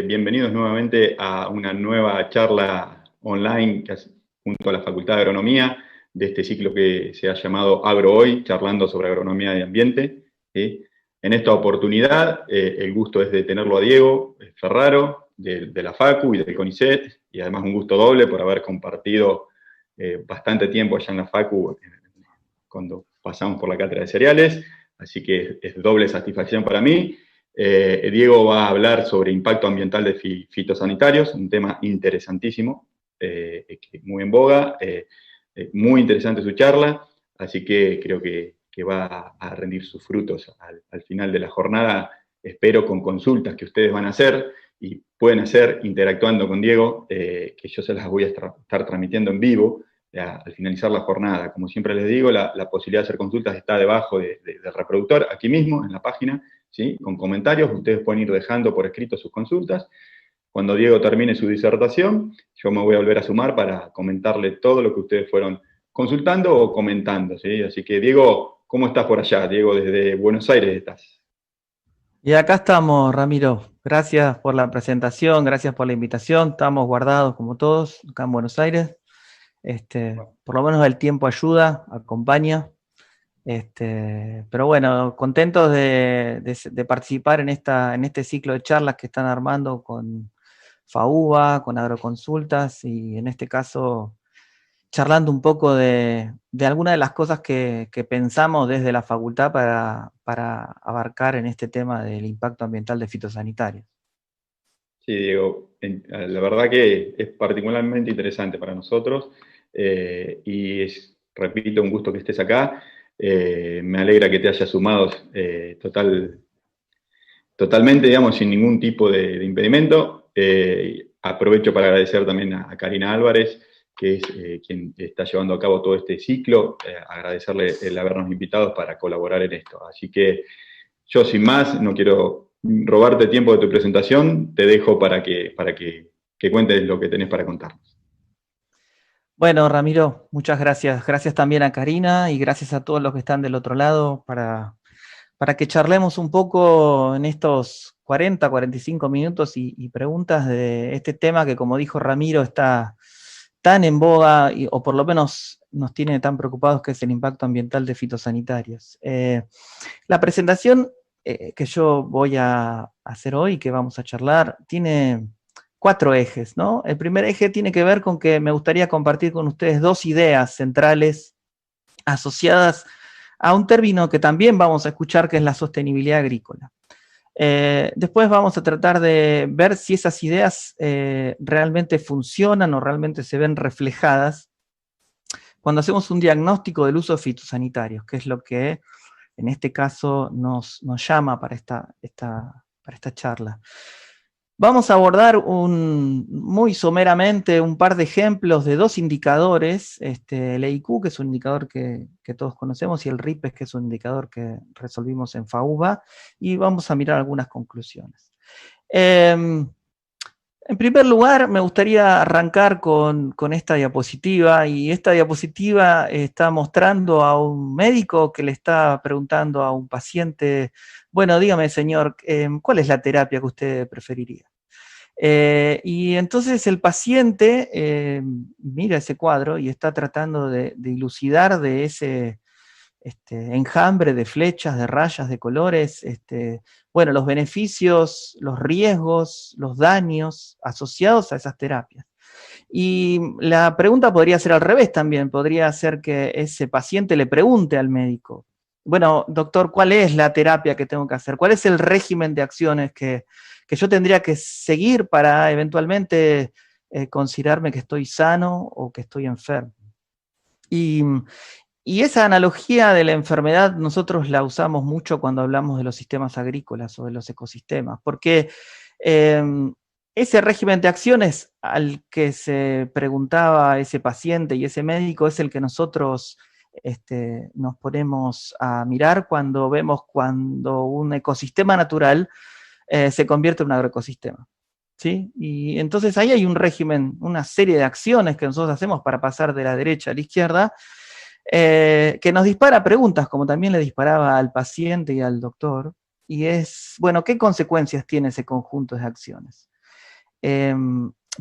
bienvenidos nuevamente a una nueva charla online junto a la Facultad de Agronomía de este ciclo que se ha llamado Agro Hoy, charlando sobre agronomía y ambiente. ¿Sí? En esta oportunidad, el gusto es de tenerlo a Diego Ferraro, de la Facu y del CONICET, y además un gusto doble por haber compartido bastante tiempo allá en la Facu cuando pasamos por la cátedra de cereales, así que es doble satisfacción para mí. Diego va a hablar sobre impacto ambiental de fitosanitarios, un tema interesantísimo, muy en boga, muy interesante su charla, así que creo que va a rendir sus frutos al final de la jornada, espero con consultas que ustedes van a hacer y pueden hacer interactuando con Diego, que yo se las voy a estar transmitiendo en vivo al finalizar la jornada. Como siempre les digo, la posibilidad de hacer consultas está debajo del reproductor, aquí mismo, en la página, ¿sí? Con comentarios, ustedes pueden ir dejando por escrito sus consultas. Cuando Diego termine su disertación, yo me voy a volver a sumar para comentarle todo lo que ustedes fueron consultando o comentando, ¿sí? Así que, Diego, ¿cómo estás por allá? Diego, desde Buenos Aires estás. Y acá estamos, Ramiro. Gracias por la presentación, gracias por la invitación. Estamos guardados como todos acá en Buenos Aires. Por lo menos el tiempo ayuda, acompaña. Pero bueno, contentos de participar en este ciclo de charlas que están armando con FAUBA, con Agroconsultas y en este caso charlando un poco de algunas de las cosas que pensamos desde la facultad para abarcar en este tema del impacto ambiental de fitosanitarios. Sí, Diego, la verdad que es particularmente interesante para nosotros y es, repito, un gusto que estés acá. Me alegra que te hayas sumado totalmente, digamos, sin ningún tipo de impedimento. Aprovecho para agradecer también a Karina Álvarez, que es quien está llevando a cabo todo este ciclo, agradecerle el habernos invitado para colaborar en esto. Así que yo, sin más, no quiero robarte tiempo de tu presentación, te dejo para que cuentes lo que tenés para contarnos. Bueno, Ramiro, muchas gracias. Gracias también a Karina y gracias a todos los que están del otro lado para que charlemos un poco en estos 45 minutos y preguntas de este tema que, como dijo Ramiro, está tan en boga, o por lo menos nos tiene tan preocupados, que es el impacto ambiental de fitosanitarios. La presentación que yo voy a hacer hoy, que vamos a charlar, tiene 4 ejes, ¿no? El primer eje tiene que ver con que me gustaría compartir con ustedes 2 ideas centrales asociadas a un término que también vamos a escuchar, que es la sostenibilidad agrícola. Después vamos a tratar de ver si esas ideas realmente funcionan o realmente se ven reflejadas cuando hacemos un diagnóstico del uso de fitosanitarios, que es lo que en este caso nos llama para esta charla. Vamos a abordar muy someramente un par de ejemplos de 2 indicadores, el EIQ, que es un indicador que todos conocemos, y el RIPES, que es un indicador que resolvimos en FAUBA, y vamos a mirar algunas conclusiones. En primer lugar, me gustaría arrancar con esta diapositiva, y esta diapositiva está mostrando a un médico que le está preguntando a un paciente: bueno, dígame, señor, ¿cuál es la terapia que usted preferiría? Y entonces el paciente mira ese cuadro y está tratando de dilucidar de ese enjambre de flechas, de rayas, de colores, bueno, los beneficios, los riesgos, los daños asociados a esas terapias. Y la pregunta podría ser al revés también, podría ser que ese paciente le pregunte al médico: bueno, doctor, ¿cuál es la terapia que tengo que hacer? ¿Cuál es el régimen de acciones que yo tendría que seguir para eventualmente considerarme que estoy sano o que estoy enfermo? Y esa analogía de la enfermedad nosotros la usamos mucho cuando hablamos de los sistemas agrícolas o de los ecosistemas, porque ese régimen de acciones al que se preguntaba ese paciente y ese médico es el que nosotros nos ponemos a mirar cuando vemos cuando un ecosistema natural se convierte en un agroecosistema, ¿sí? Y entonces ahí hay un régimen, una serie de acciones que nosotros hacemos para pasar de la derecha a la izquierda, que nos dispara preguntas, como también le disparaba al paciente y al doctor, y es, bueno, ¿qué consecuencias tiene ese conjunto de acciones?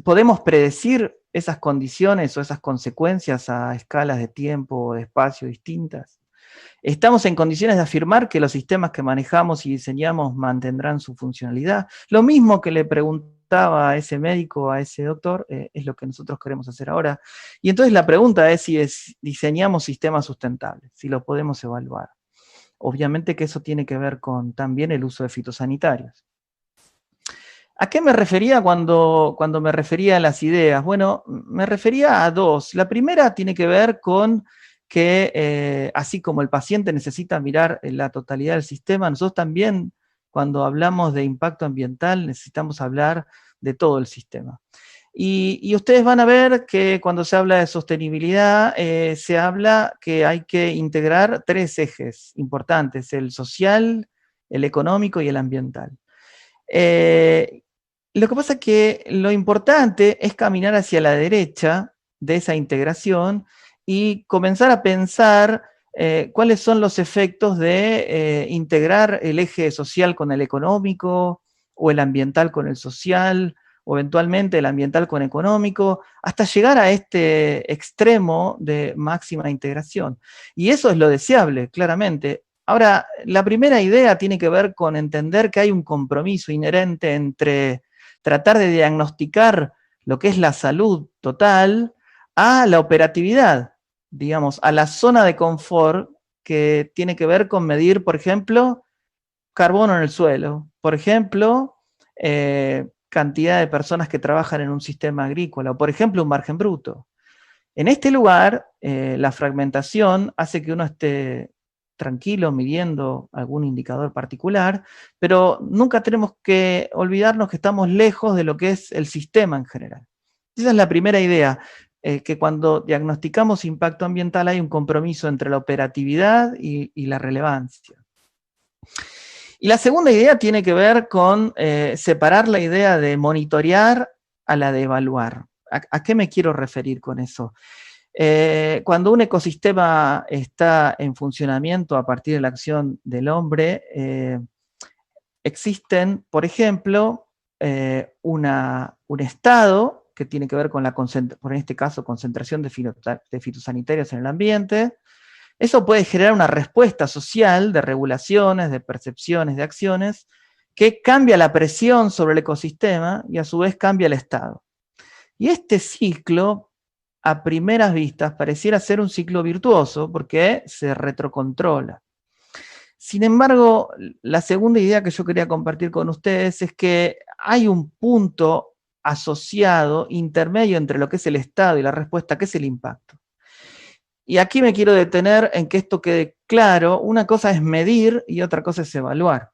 ¿podemos predecir esas condiciones o esas consecuencias a escalas de tiempo o de espacio distintas? ¿Estamos en condiciones de afirmar que los sistemas que manejamos y diseñamos mantendrán su funcionalidad? Lo mismo que le preguntaba a ese médico, a ese doctor, es lo que nosotros queremos hacer ahora. Y entonces la pregunta es si diseñamos sistemas sustentables, si lo podemos evaluar. Obviamente que eso tiene que ver con también el uso de fitosanitarios. ¿A qué me refería cuando me refería a las ideas? Bueno, me refería a dos. La primera tiene que ver con que así como el paciente necesita mirar la totalidad del sistema, nosotros también cuando hablamos de impacto ambiental necesitamos hablar de todo el sistema. Y ustedes van a ver que cuando se habla de sostenibilidad, se habla que hay que integrar tres ejes importantes: el social, el económico y el ambiental. Lo que pasa es que lo importante es caminar hacia la derecha de esa integración y comenzar a pensar cuáles son los efectos de integrar el eje social con el económico, o el ambiental con el social, o eventualmente el ambiental con económico, hasta llegar a este extremo de máxima integración. Y eso es lo deseable, claramente. Ahora, la primera idea tiene que ver con entender que hay un compromiso inherente entre tratar de diagnosticar lo que es la salud total a la operatividad, digamos, a la zona de confort que tiene que ver con medir, por ejemplo, carbono en el suelo, por ejemplo, cantidad de personas que trabajan en un sistema agrícola, o por ejemplo, un margen bruto. En este lugar, la fragmentación hace que uno esté tranquilo midiendo algún indicador particular, pero nunca tenemos que olvidarnos que estamos lejos de lo que es el sistema en general. Esa es la primera idea, que cuando diagnosticamos impacto ambiental hay un compromiso entre la operatividad y la relevancia. Y la segunda idea tiene que ver con separar la idea de monitorear a la de evaluar. ¿A qué me quiero referir con eso? Cuando un ecosistema está en funcionamiento a partir de la acción del hombre, existen, por ejemplo, un estado que tiene que ver con por este caso, concentración de fitosanitarios en el ambiente. Eso puede generar una respuesta social de regulaciones, de percepciones, de acciones, que cambia la presión sobre el ecosistema y a su vez cambia el estado. Y este ciclo, a primeras vistas, pareciera ser un ciclo virtuoso porque se retrocontrola. Sin embargo, la segunda idea que yo quería compartir con ustedes es que hay un punto asociado, intermedio entre lo que es el estado y la respuesta, que es el impacto. Y aquí me quiero detener en que esto quede claro. Una cosa es medir y otra cosa es evaluar.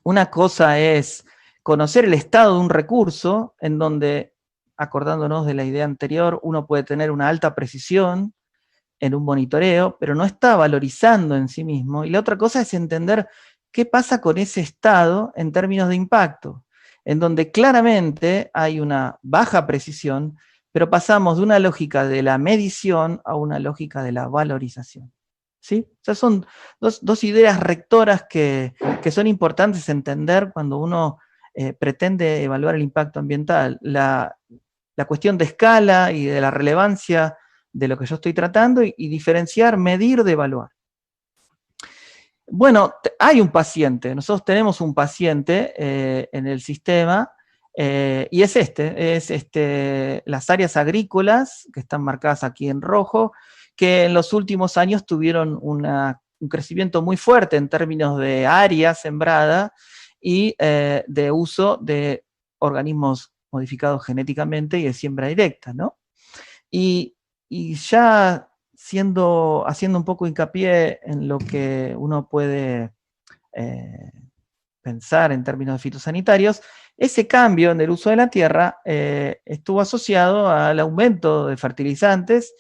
Una cosa es conocer el estado de un recurso, en donde, acordándonos de la idea anterior, uno puede tener una alta precisión en un monitoreo, pero no está valorizando en sí mismo. Y la otra cosa es entender qué pasa con ese estado en términos de impacto, en donde claramente hay una baja precisión, pero pasamos de una lógica de la medición a una lógica de la valorización. ¿Sí? O sea, son dos ideas rectoras que son importantes entender cuando uno pretende evaluar el impacto ambiental. La cuestión de escala y de la relevancia de lo que yo estoy tratando y diferenciar, medir de evaluar. Bueno, hay un paciente, nosotros tenemos un paciente en el sistema y es las áreas agrícolas que están marcadas aquí en rojo, que en los últimos años tuvieron un crecimiento muy fuerte en términos de área sembrada y de uso de organismos modificados genéticamente y de siembra directa, ¿no? Y ya haciendo un poco hincapié en lo que uno puede pensar en términos de fitosanitarios, ese cambio en el uso de la tierra estuvo asociado al aumento de fertilizantes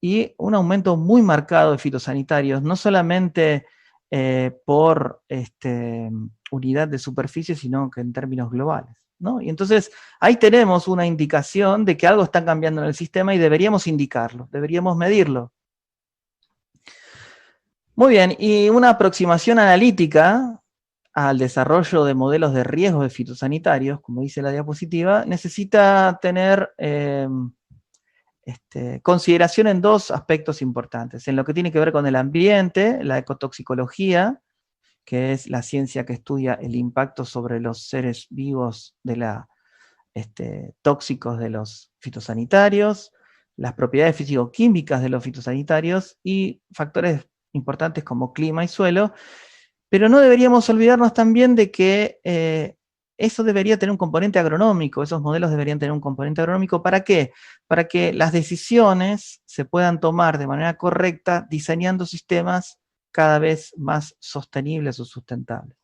y un aumento muy marcado de fitosanitarios, no solamente por unidad de superficie, sino que en términos globales, ¿no? Y entonces ahí tenemos una indicación de que algo está cambiando en el sistema y deberíamos indicarlo, deberíamos medirlo. Muy bien, y una aproximación analítica al desarrollo de modelos de riesgos de fitosanitarios, como dice la diapositiva, necesita tener consideración en dos aspectos importantes. En lo que tiene que ver con el ambiente, la ecotoxicología, que es la ciencia que estudia el impacto sobre los seres vivos tóxicos de los fitosanitarios, las propiedades físico-químicas de los fitosanitarios y factores importantes como clima y suelo, pero no deberíamos olvidarnos también de que eso debería tener un componente agronómico, esos modelos deberían tener un componente agronómico. ¿Para qué? Para que las decisiones se puedan tomar de manera correcta diseñando sistemas cada vez más sostenibles o sustentables.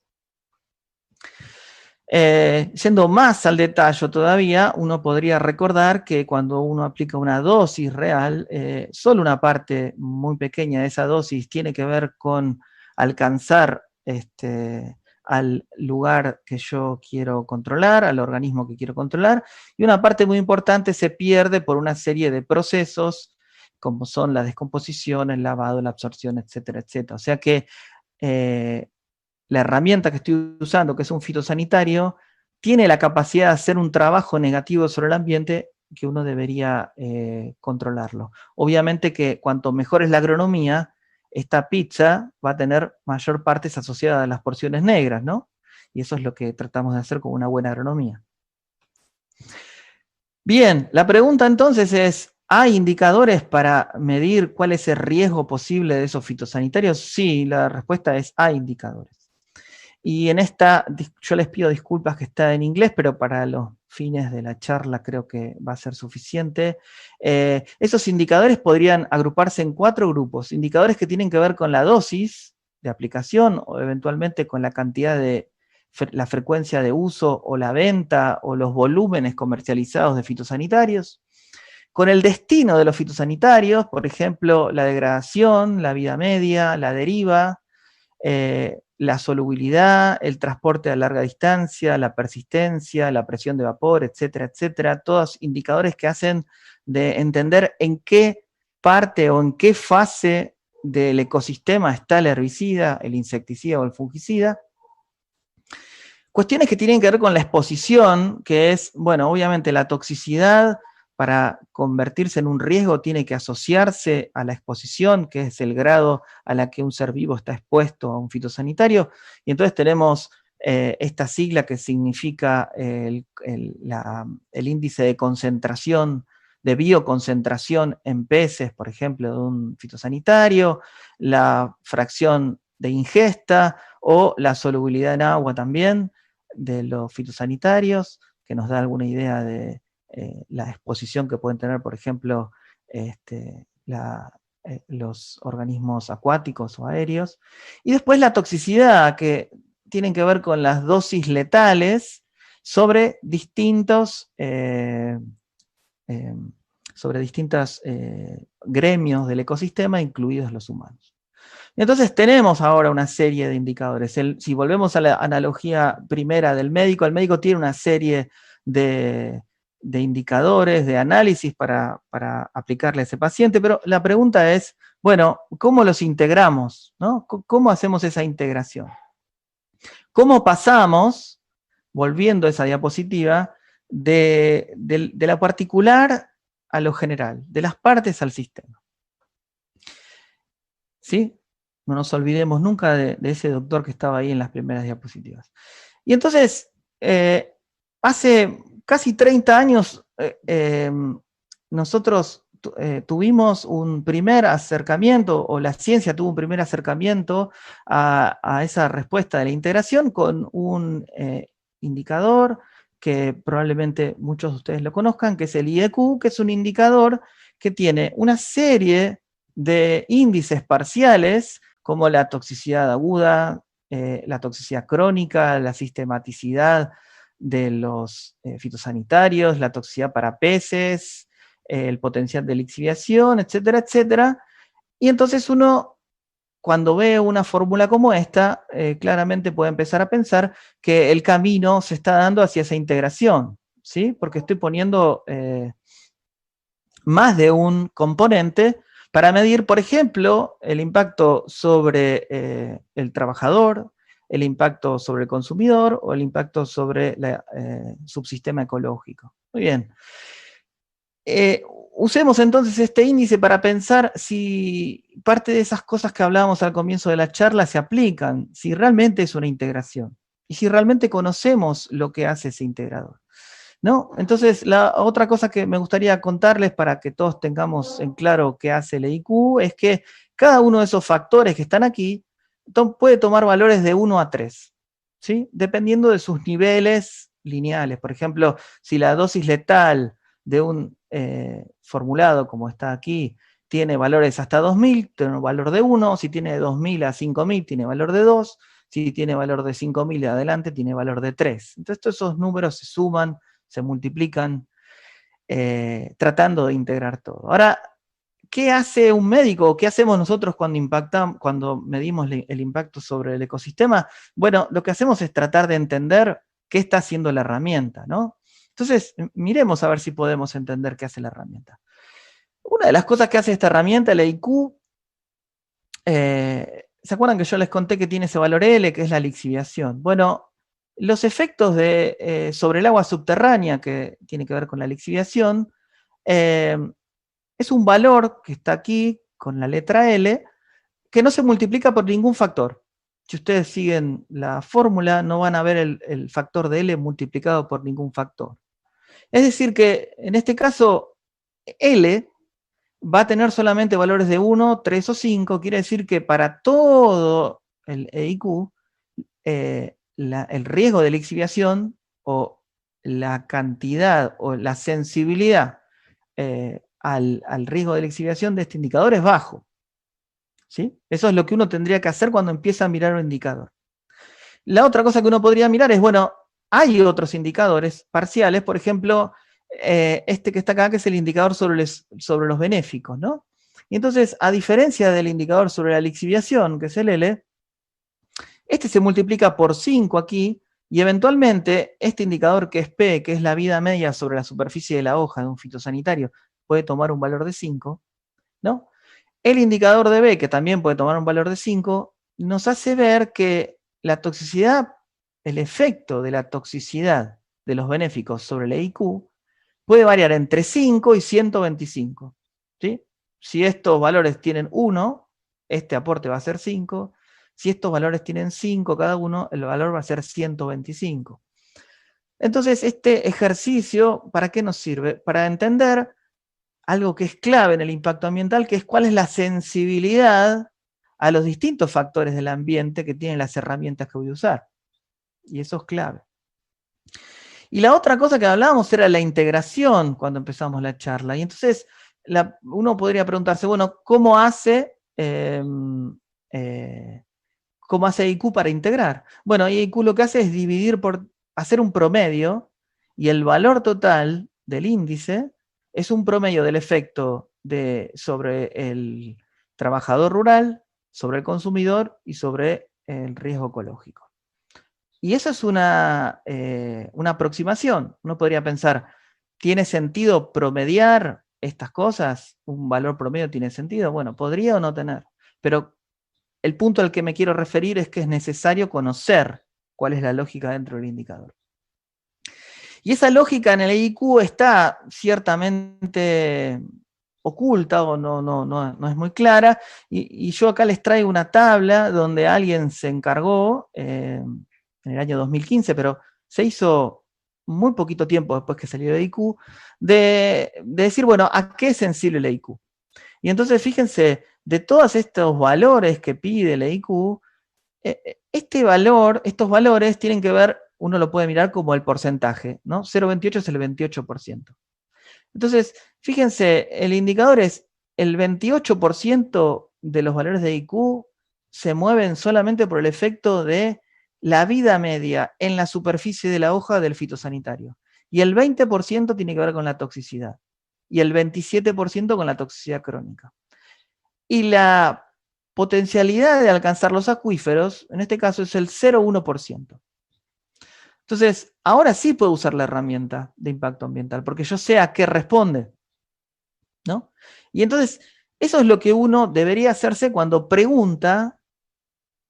Yendo más al detalle todavía, uno podría recordar que cuando uno aplica una dosis real, solo una parte muy pequeña de esa dosis tiene que ver con alcanzar al lugar que yo quiero controlar, al organismo que quiero controlar, y una parte muy importante se pierde por una serie de procesos, como son la descomposición, el lavado, la absorción, etcétera, etcétera. O sea que la herramienta que estoy usando, que es un fitosanitario, tiene la capacidad de hacer un trabajo negativo sobre el ambiente que uno debería controlarlo. Obviamente que cuanto mejor es la agronomía, esta pizza va a tener mayor partes asociadas a las porciones negras, ¿no? Y eso es lo que tratamos de hacer con una buena agronomía. Bien, la pregunta entonces es, ¿hay indicadores para medir cuál es el riesgo posible de esos fitosanitarios? Sí, la respuesta es hay indicadores. Y en esta, yo les pido disculpas que está en inglés, pero para los fines de la charla creo que va a ser suficiente. Esos indicadores podrían agruparse en 4 grupos. Indicadores que tienen que ver con la dosis de aplicación o eventualmente con la cantidad de la frecuencia de uso o la venta o los volúmenes comercializados de fitosanitarios. Con el destino de los fitosanitarios, por ejemplo, la degradación, la vida media, la deriva, la solubilidad, el transporte a larga distancia, la persistencia, la presión de vapor, etcétera, etcétera, todos indicadores que hacen de entender en qué parte o en qué fase del ecosistema está el herbicida, el insecticida o el fungicida. Cuestiones que tienen que ver con la exposición, que es, bueno, obviamente la toxicidad para convertirse en un riesgo tiene que asociarse a la exposición, que es el grado a la que un ser vivo está expuesto a un fitosanitario, y entonces tenemos esta sigla que significa el índice de concentración, de bioconcentración en peces, por ejemplo, de un fitosanitario, la fracción de ingesta o la solubilidad en agua también de los fitosanitarios, que nos da alguna idea de la exposición que pueden tener, por ejemplo, los organismos acuáticos o aéreos. Y después la toxicidad, que tienen que ver con las dosis letales sobre distintos gremios del ecosistema, incluidos los humanos. Entonces tenemos ahora una serie de indicadores. Si volvemos a la analogía primera del médico, el médico tiene una serie de indicadores, de análisis para aplicarle a ese paciente, pero la pregunta es, bueno, ¿cómo los integramos? ¿No? ¿Cómo hacemos esa integración? ¿Cómo pasamos, volviendo a esa diapositiva, de la particular a lo general, de las partes al sistema? ¿Sí? No nos olvidemos nunca de ese doctor que estaba ahí en las primeras diapositivas. Y entonces, hace casi 30 años, nosotros tuvimos un primer acercamiento, o la ciencia tuvo un primer acercamiento a esa respuesta de la integración con un indicador que probablemente muchos de ustedes lo conozcan, que es el IEQ, que es un indicador que tiene una serie de índices parciales, como la toxicidad aguda, la toxicidad crónica, la sistematicidad de los fitosanitarios, la toxicidad para peces, el potencial de lixiviación, etcétera, etcétera. Y entonces uno, cuando ve una fórmula como esta, claramente puede empezar a pensar que el camino se está dando hacia esa integración, ¿sí? Porque estoy poniendo más de un componente para medir, por ejemplo, el impacto sobre el trabajador, el impacto sobre el consumidor o el impacto sobre el subsistema ecológico. Muy bien. Usemos entonces este índice para pensar si parte de esas cosas que hablábamos al comienzo de la charla se aplican, si realmente es una integración y si realmente conocemos lo que hace ese integrador, ¿no? Entonces, la otra cosa que me gustaría contarles para que todos tengamos en claro qué hace el EIQ es que cada uno de esos factores que están aquí puede tomar valores de 1 a 3, ¿sí? Dependiendo de sus niveles lineales. Por ejemplo, si la dosis letal de un formulado, como está aquí, tiene valores hasta 2000, tiene un valor de 1, si tiene de 2000 a 5000, tiene valor de 2, si tiene valor de 5000 adelante, tiene valor de 3. Entonces, todos esos números se suman, se multiplican, tratando de integrar todo. Ahora, ¿qué hace un médico? ¿Qué hacemos nosotros cuando medimos el impacto sobre el ecosistema? Bueno, lo que hacemos es tratar de entender qué está haciendo la herramienta, ¿no? Entonces, miremos a ver si podemos entender qué hace la herramienta. Una de las cosas que hace esta herramienta, el EIQ, ¿se acuerdan que yo les conté que tiene ese valor L, que es la lixiviación? Bueno, los efectos sobre el agua subterránea, que tiene que ver con la lixiviación, es un valor que está aquí con la letra L, que no se multiplica por ningún factor. Si ustedes siguen la fórmula, no van a ver el factor de L multiplicado por ningún factor. Es decir que, en este caso, L va a tener solamente valores de 1, 3 o 5, quiere decir que para todo el EIQ, el riesgo de lixiviación o la cantidad o la sensibilidad al riesgo de lixiviación de este indicador es bajo, ¿sí? Eso es lo que uno tendría que hacer cuando empieza a mirar un indicador. La otra cosa que uno podría mirar es, bueno, hay otros indicadores parciales, por ejemplo, este que está acá, que es el indicador sobre los benéficos, ¿no? Y entonces, a diferencia del indicador sobre la lixiviación, que es el L, este se multiplica por 5 aquí, y eventualmente este indicador que es P, que es la vida media sobre la superficie de la hoja de un fitosanitario, puede tomar un valor de 5, ¿no? El indicador de B, que también puede tomar un valor de 5, nos hace ver que la toxicidad, el efecto de la toxicidad de los benéficos sobre el EIQ puede variar entre 5 y 125, ¿sí? Si estos valores tienen 1, este aporte va a ser 5. Si estos valores tienen 5 cada uno, el valor va a ser 125. Entonces, este ejercicio, ¿para qué nos sirve? Para entender algo que es clave en el impacto ambiental, que es cuál es la sensibilidad a los distintos factores del ambiente que tienen las herramientas que voy a usar. Y eso es clave. Y la otra cosa que hablábamos era la integración cuando empezamos la charla. Y entonces uno podría preguntarse, bueno, ¿cómo hace EIQ para integrar? Bueno, EIQ lo que hace es hacer un promedio, y el valor total del índice es un promedio del efecto sobre el trabajador rural, sobre el consumidor y sobre el riesgo ecológico. Y eso es una aproximación. Uno podría pensar, ¿tiene sentido promediar estas cosas? ¿Un valor promedio tiene sentido? Bueno, podría o no tener. Pero el punto al que me quiero referir es que es necesario conocer cuál es la lógica dentro del indicador. Y esa lógica en el EIQ está ciertamente oculta o no es muy clara. Y yo acá les traigo una tabla donde alguien se encargó en el año 2015, pero se hizo muy poquito tiempo después que salió el EIQ, de decir, bueno, ¿a qué es sensible el EIQ? Y entonces fíjense, de todos estos valores que pide el EIQ, estos valores tienen que ver, uno lo puede mirar como el porcentaje, ¿no? 0,28 es el 28%. Entonces, fíjense, el indicador es el 28% de los valores de EIQ se mueven solamente por el efecto de la vida media en la superficie de la hoja del fitosanitario. Y el 20% tiene que ver con la toxicidad. Y el 27% con la toxicidad crónica. Y la potencialidad de alcanzar los acuíferos, en este caso, es el 0,1%. Entonces, ahora sí puedo usar la herramienta de impacto ambiental, porque yo sé a qué responde, ¿no? Y entonces, eso es lo que uno debería hacerse cuando pregunta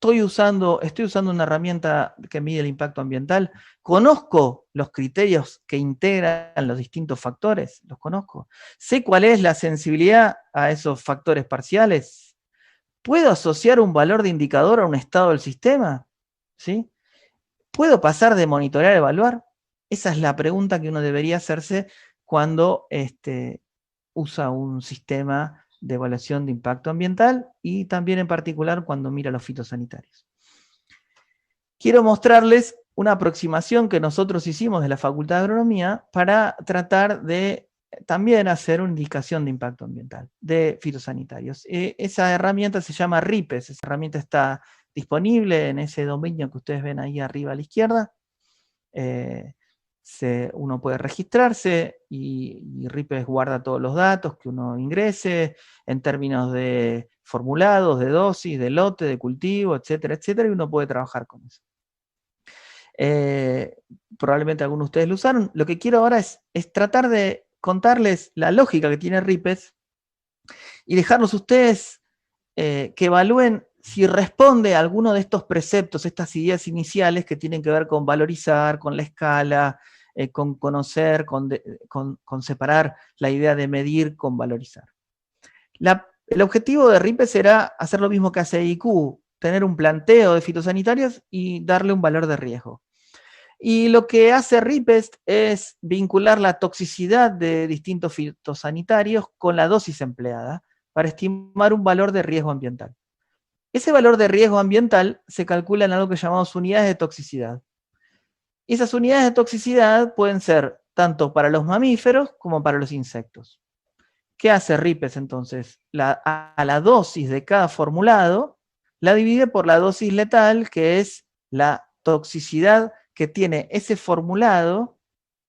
estoy usando una herramienta que mide el impacto ambiental, conozco los criterios que integran los distintos factores, los conozco, sé cuál es la sensibilidad a esos factores parciales, ¿puedo asociar un valor de indicador a un estado del sistema? ¿Sí? ¿Puedo pasar de monitorear a evaluar? Esa es la pregunta que uno debería hacerse cuando usa un sistema de evaluación de impacto ambiental y también en particular cuando mira los fitosanitarios. Quiero mostrarles una aproximación que nosotros hicimos de la Facultad de Agronomía para tratar de también hacer una indicación de impacto ambiental de fitosanitarios. Esa herramienta se llama RIPES, esa herramienta está disponible en ese dominio que ustedes ven ahí arriba a la izquierda. Uno puede registrarse y RIPES guarda todos los datos que uno ingrese en términos de formulados, de dosis, de lote, de cultivo, etcétera, etcétera, y uno puede trabajar con eso. Probablemente algunos de ustedes lo usaron. Lo que quiero ahora es tratar de contarles la lógica que tiene RIPES y dejarlos ustedes que evalúen si responde a alguno de estos preceptos, estas ideas iniciales que tienen que ver con valorizar, con la escala, con conocer, con separar la idea de medir con valorizar. El objetivo de RIPES será hacer lo mismo que hace IQ, tener un planteo de fitosanitarios y darle un valor de riesgo. Y lo que hace RIPES es vincular la toxicidad de distintos fitosanitarios con la dosis empleada para estimar un valor de riesgo ambiental. Ese valor de riesgo ambiental se calcula en algo que llamamos unidades de toxicidad. Y esas unidades de toxicidad pueden ser tanto para los mamíferos como para los insectos. ¿Qué hace RIPES entonces? A la dosis de cada formulado la divide por la dosis letal, que es la toxicidad que tiene ese formulado,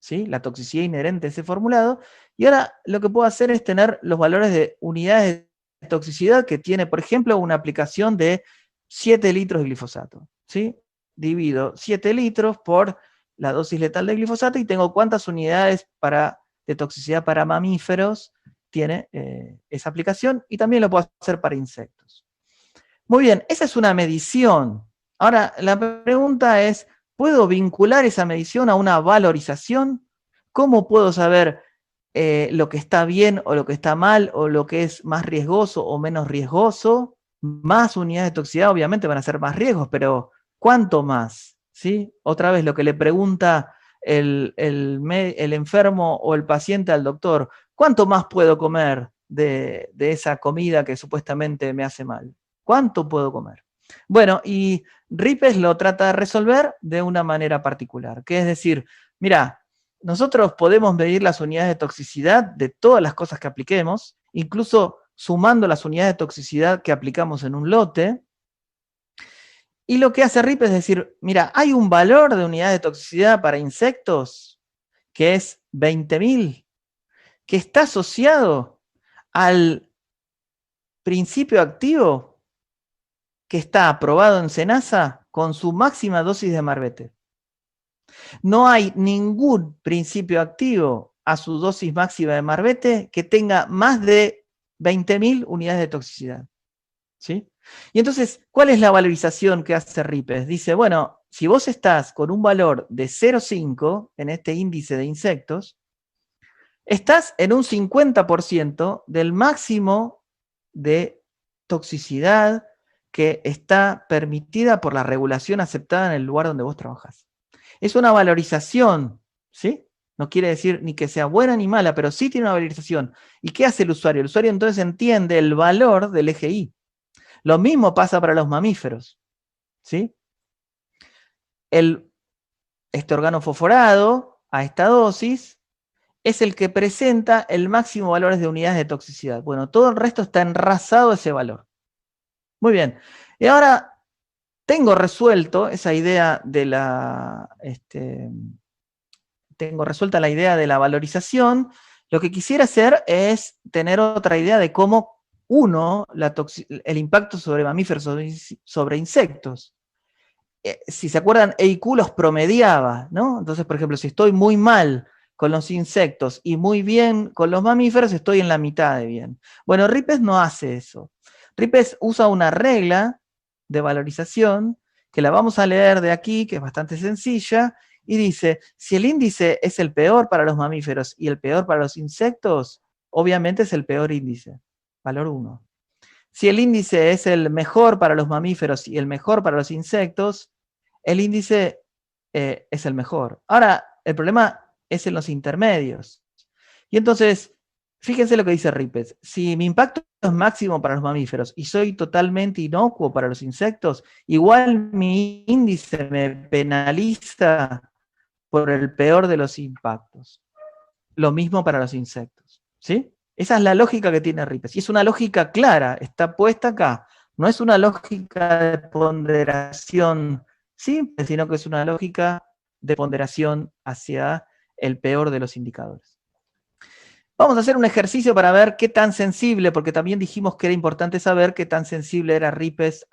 ¿sí? La toxicidad inherente a ese formulado, y ahora lo que puedo hacer es tener los valores de unidades de toxicidad que tiene, por ejemplo, una aplicación de 7 litros de glifosato, ¿sí? Divido 7 litros por la dosis letal de glifosato y tengo cuántas unidades de toxicidad para mamíferos tiene esa aplicación, y también lo puedo hacer para insectos. Muy bien, esa es una medición. Ahora, la pregunta es, ¿puedo vincular esa medición a una valorización? ¿Cómo puedo saber lo que está bien o lo que está mal, o lo que es más riesgoso o menos riesgoso? Más unidades de toxicidad obviamente van a ser más riesgos, pero ¿cuánto más? ¿Sí? Otra vez lo que le pregunta el enfermo o el paciente al doctor, ¿cuánto más puedo comer de esa comida que supuestamente me hace mal? ¿Cuánto puedo comer? Bueno, y RIPES lo trata de resolver de una manera particular, que es decir, mira, nosotros podemos medir las unidades de toxicidad de todas las cosas que apliquemos, incluso sumando las unidades de toxicidad que aplicamos en un lote. Y lo que hace RIPES es decir, mira, hay un valor de unidad de toxicidad para insectos que es 20.000, que está asociado al principio activo que está aprobado en SENASA con su máxima dosis de marbete. No hay ningún principio activo a su dosis máxima de marbete que tenga más de 20.000 unidades de toxicidad. ¿Sí? Y entonces, ¿cuál es la valorización que hace RIPES? Dice, bueno, si vos estás con un valor de 0,5 en este índice de insectos, estás en un 50% del máximo de toxicidad que está permitida por la regulación aceptada en el lugar donde vos trabajás. Es una valorización, ¿sí? No quiere decir ni que sea buena ni mala, pero sí tiene una valorización. ¿Y qué hace el usuario? El usuario entonces entiende el valor del EGI. Lo mismo pasa para los mamíferos, ¿sí? Este organofosforado a esta dosis es el que presenta el máximo valores de unidades de toxicidad. Bueno, todo el resto está enrasado a ese valor. Muy bien. Y ahora tengo resuelto esa idea de tengo resuelta la idea de la valorización. Lo que quisiera hacer es tener otra idea de cómo el impacto sobre mamíferos, sobre insectos. Si se acuerdan, EIQ los promediaba, ¿no? Entonces, por ejemplo, si estoy muy mal con los insectos y muy bien con los mamíferos, estoy en la mitad de bien. Bueno, RIPES no hace eso. RIPES usa una regla de valorización, que la vamos a leer de aquí, que es bastante sencilla, y dice, si el índice es el peor para los mamíferos y el peor para los insectos, obviamente es el peor índice, valor 1. Si el índice es el mejor para los mamíferos y el mejor para los insectos, el índice es el mejor. Ahora, el problema es en los intermedios. Y entonces, fíjense lo que dice Rippes. Si mi impacto es máximo para los mamíferos y soy totalmente inocuo para los insectos, igual mi índice me penaliza por el peor de los impactos. Lo mismo para los insectos. ¿Sí? Esa es la lógica que tiene Rippes. Y es una lógica clara, está puesta acá. No es una lógica de ponderación simple, sino que es una lógica de ponderación hacia el peor de los indicadores. Vamos a hacer un ejercicio para ver qué tan sensible, porque también dijimos que era importante saber qué tan sensible era Rippes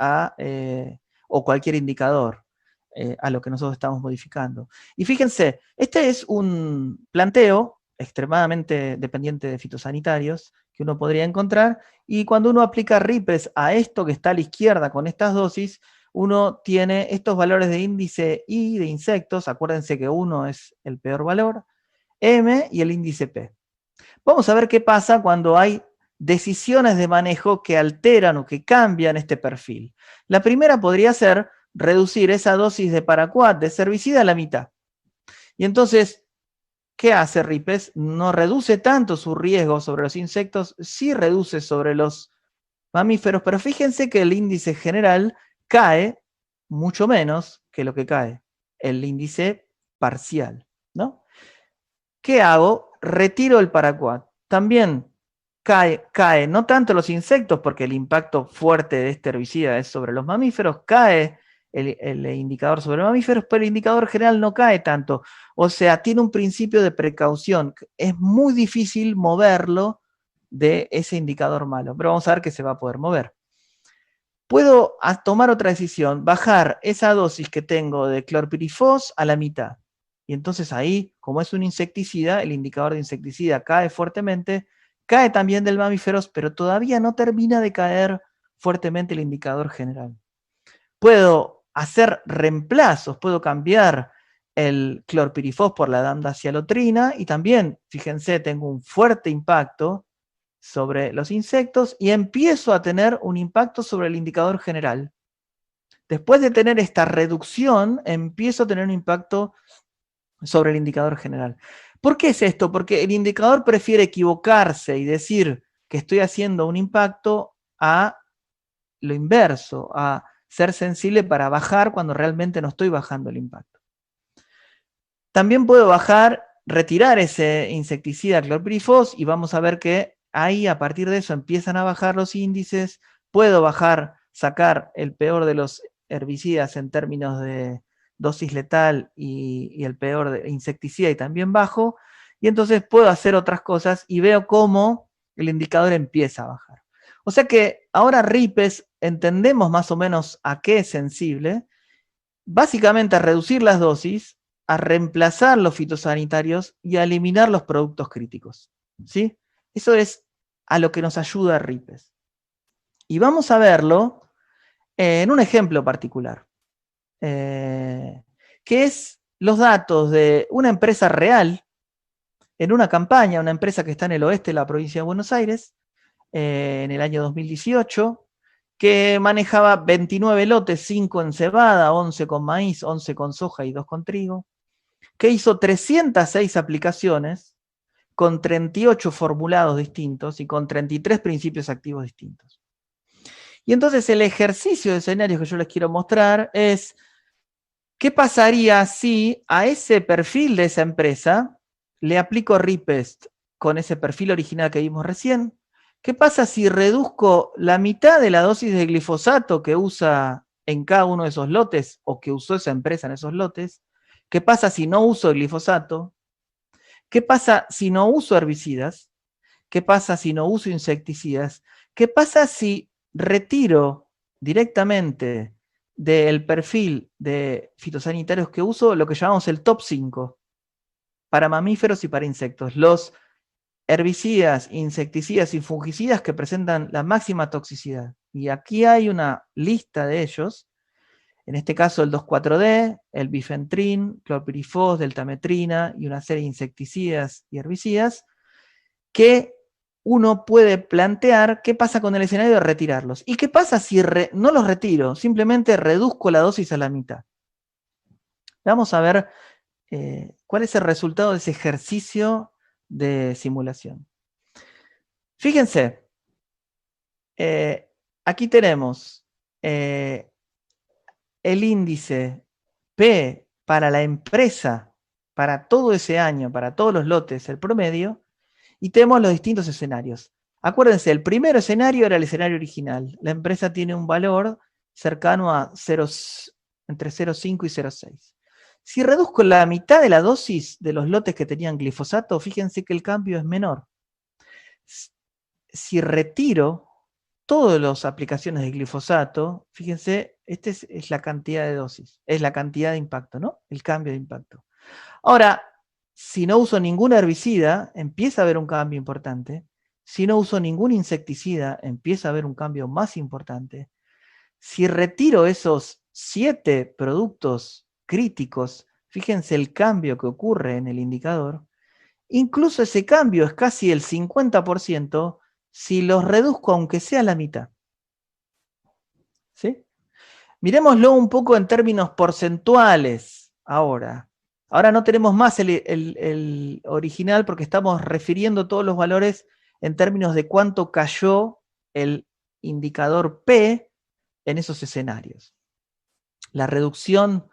o cualquier indicador a lo que nosotros estamos modificando. Y fíjense, este es un planteo extremadamente dependiente de fitosanitarios que uno podría encontrar, y cuando uno aplica Rippes a esto que está a la izquierda con estas dosis, uno tiene estos valores de índice I de insectos, acuérdense que 1 es el peor valor, M y el índice P. Vamos a ver qué pasa cuando hay decisiones de manejo que alteran o que cambian este perfil. La primera podría ser reducir esa dosis de paraquat, de ese herbicida, a la mitad. Y entonces, ¿qué hace Rippes? No reduce tanto su riesgo sobre los insectos, sí reduce sobre los mamíferos, pero fíjense que el índice general cae mucho menos que lo que cae el índice parcial, ¿no? ¿Qué hago? Retiro el paraquat. También cae no tanto los insectos, porque el impacto fuerte de este herbicida es sobre los mamíferos, cae el indicador sobre mamíferos, pero el indicador general no cae tanto. O sea, tiene un principio de precaución. Es muy difícil moverlo de ese indicador malo, pero vamos a ver que se va a poder mover. Puedo tomar otra decisión, bajar esa dosis que tengo de clorpirifos a la mitad. Y entonces ahí, como es un insecticida, el indicador de insecticida cae fuertemente, cae también del mamíferos, pero todavía no termina de caer fuertemente el indicador general. Puedo hacer reemplazos, puedo cambiar el clorpirifos por la damdacialotrina y también, fíjense, tengo un fuerte impacto sobre los insectos y empiezo a tener un impacto sobre el indicador general. Después de tener esta reducción, empiezo a tener un impacto sobre el indicador general. ¿Por qué es esto? Porque el indicador prefiere equivocarse y decir que estoy haciendo un impacto a lo inverso, a ser sensible para bajar cuando realmente no estoy bajando el impacto. También puedo retirar ese insecticida clorpirifos y vamos a ver que ahí a partir de eso empiezan a bajar los índices. Puedo sacar el peor de los herbicidas en términos de dosis letal y el peor de insecticida y también bajo, y entonces puedo hacer otras cosas y veo cómo el indicador empieza a bajar. O sea que ahora Rippes entendemos más o menos a qué es sensible, básicamente a reducir las dosis, a reemplazar los fitosanitarios y a eliminar los productos críticos. ¿Sí? Eso es a lo que nos ayuda Rippes. Y vamos a verlo en un ejemplo particular. Que es los datos de una empresa real en una campaña, una empresa que está en el oeste de la provincia de Buenos Aires, en el año 2018, que manejaba 29 lotes, 5 en cebada, 11 con maíz, 11 con soja y 2 con trigo, que hizo 306 aplicaciones con 38 formulados distintos y con 33 principios activos distintos. Y entonces el ejercicio de escenarios que yo les quiero mostrar es ¿qué pasaría si a ese perfil de esa empresa le aplico Rippes con ese perfil original que vimos recién? ¿Qué pasa si reduzco la mitad de la dosis de glifosato que usa en cada uno de esos lotes o que usó esa empresa en esos lotes? ¿Qué pasa si no uso glifosato? ¿Qué pasa si no uso herbicidas? ¿Qué pasa si no uso insecticidas? ¿Qué pasa si retiro directamente del perfil de fitosanitarios que uso lo que llamamos el top 5 para mamíferos y para insectos? Los herbicidas, insecticidas y fungicidas que presentan la máxima toxicidad. Y aquí hay una lista de ellos, en este caso el 2,4-D, el bifentrin, clorpirifos, deltametrina y una serie de insecticidas y herbicidas, que uno puede plantear qué pasa con el escenario de retirarlos. ¿Y qué pasa si no los retiro? Simplemente reduzco la dosis a la mitad. Vamos a ver cuál es el resultado de ese ejercicio de simulación. Fíjense, aquí tenemos el índice P para la empresa, para todo ese año, para todos los lotes, el promedio, y tenemos los distintos escenarios. Acuérdense, el primer escenario era el escenario original. La empresa tiene un valor cercano a entre 0,5 y 0,6. Si reduzco la mitad de la dosis de los lotes que tenían glifosato, fíjense que el cambio es menor. Si retiro todas las aplicaciones de glifosato, fíjense, esta es la cantidad de dosis, es la cantidad de impacto, ¿no? El cambio de impacto. Ahora, si no uso ningún herbicida, empieza a haber un cambio importante. Si no uso ningún insecticida, empieza a haber un cambio más importante. Si retiro esos 7 productos críticos, fíjense el cambio que ocurre en el indicador. Incluso ese cambio es casi el 50% si los reduzco aunque sea la mitad. ¿Sí? Miremoslo un poco en términos porcentuales ahora. Ahora no tenemos más el original porque estamos refiriendo todos los valores en términos de cuánto cayó el indicador P en esos escenarios. La reducción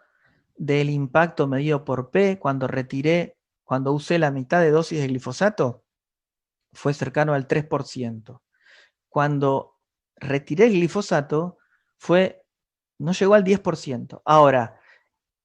del impacto medido por P cuando usé la mitad de dosis de glifosato fue cercano al 3%. Cuando retiré el glifosato no llegó al 10%. Ahora,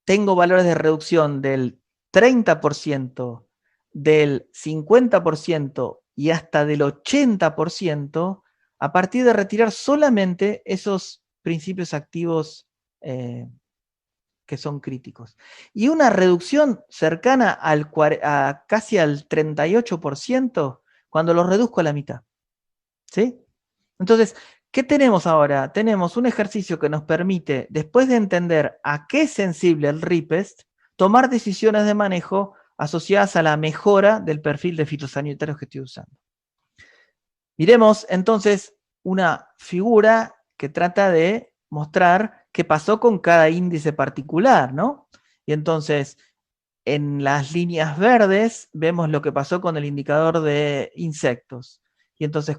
tengo valores de reducción del 30%, del 50% y hasta del 80% a partir de retirar solamente esos principios activos que son críticos. Y una reducción cercana a casi al 38% cuando los reduzco a la mitad. ¿Sí? Entonces, ¿qué tenemos ahora? Tenemos un ejercicio que nos permite, después de entender a qué es sensible el ripest, tomar decisiones de manejo asociadas a la mejora del perfil de fitosanitarios que estoy usando. Miremos entonces una figura que trata de mostrar qué pasó con cada índice particular, ¿no? Y entonces, en las líneas verdes vemos lo que pasó con el indicador de insectos. Y entonces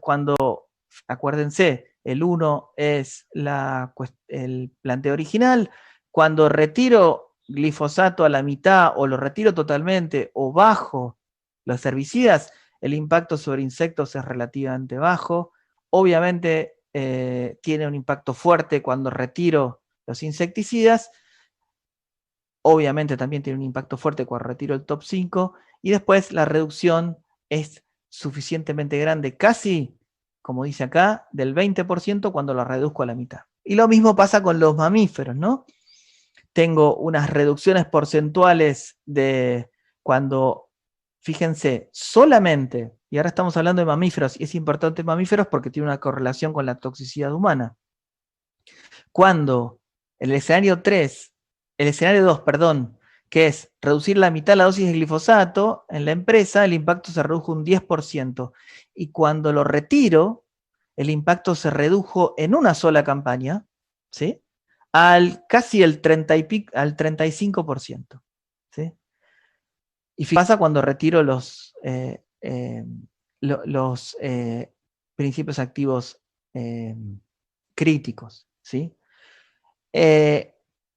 acuérdense, el 1 es el planteo original. Cuando retiro glifosato a la mitad o lo retiro totalmente o bajo los herbicidas, el impacto sobre insectos es relativamente bajo. Obviamente tiene un impacto fuerte cuando retiro los insecticidas. Obviamente también tiene un impacto fuerte cuando retiro el top 5. Y después la reducción es suficientemente grande, casi, como dice acá, del 20% cuando la reduzco a la mitad. Y lo mismo pasa con los mamíferos, ¿no? Tengo unas reducciones porcentuales de cuando, fíjense, solamente, y ahora estamos hablando de mamíferos, y es importante mamíferos porque tiene una correlación con la toxicidad humana. Cuando el escenario 2, perdón, que es reducir la mitad la dosis de glifosato en la empresa, el impacto se redujo un 10%. Y cuando lo retiro, el impacto se redujo en una sola campaña, ¿sí? Casi al 35%. ¿Sí? Y pasa cuando retiro los principios activos críticos, ¿sí?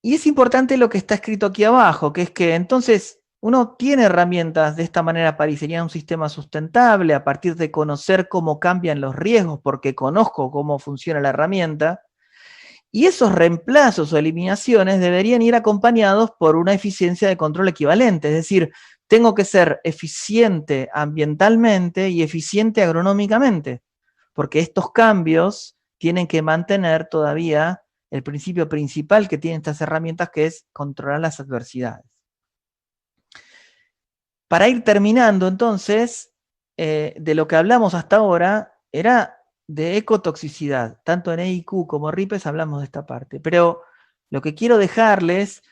Y es importante lo que está escrito aquí abajo, que es que entonces uno tiene herramientas de esta manera para diseñar un sistema sustentable a partir de conocer cómo cambian los riesgos, porque conozco cómo funciona la herramienta, y esos reemplazos o eliminaciones deberían ir acompañados por una eficiencia de control equivalente, es decir, tengo que ser eficiente ambientalmente y eficiente agronómicamente, porque estos cambios tienen que mantener todavía el principio principal que tienen estas herramientas, que es controlar las adversidades. Para ir terminando, entonces, de lo que hablamos hasta ahora, era de ecotoxicidad, tanto en EIQ como RIPES hablamos de esta parte, pero lo que quiero dejarles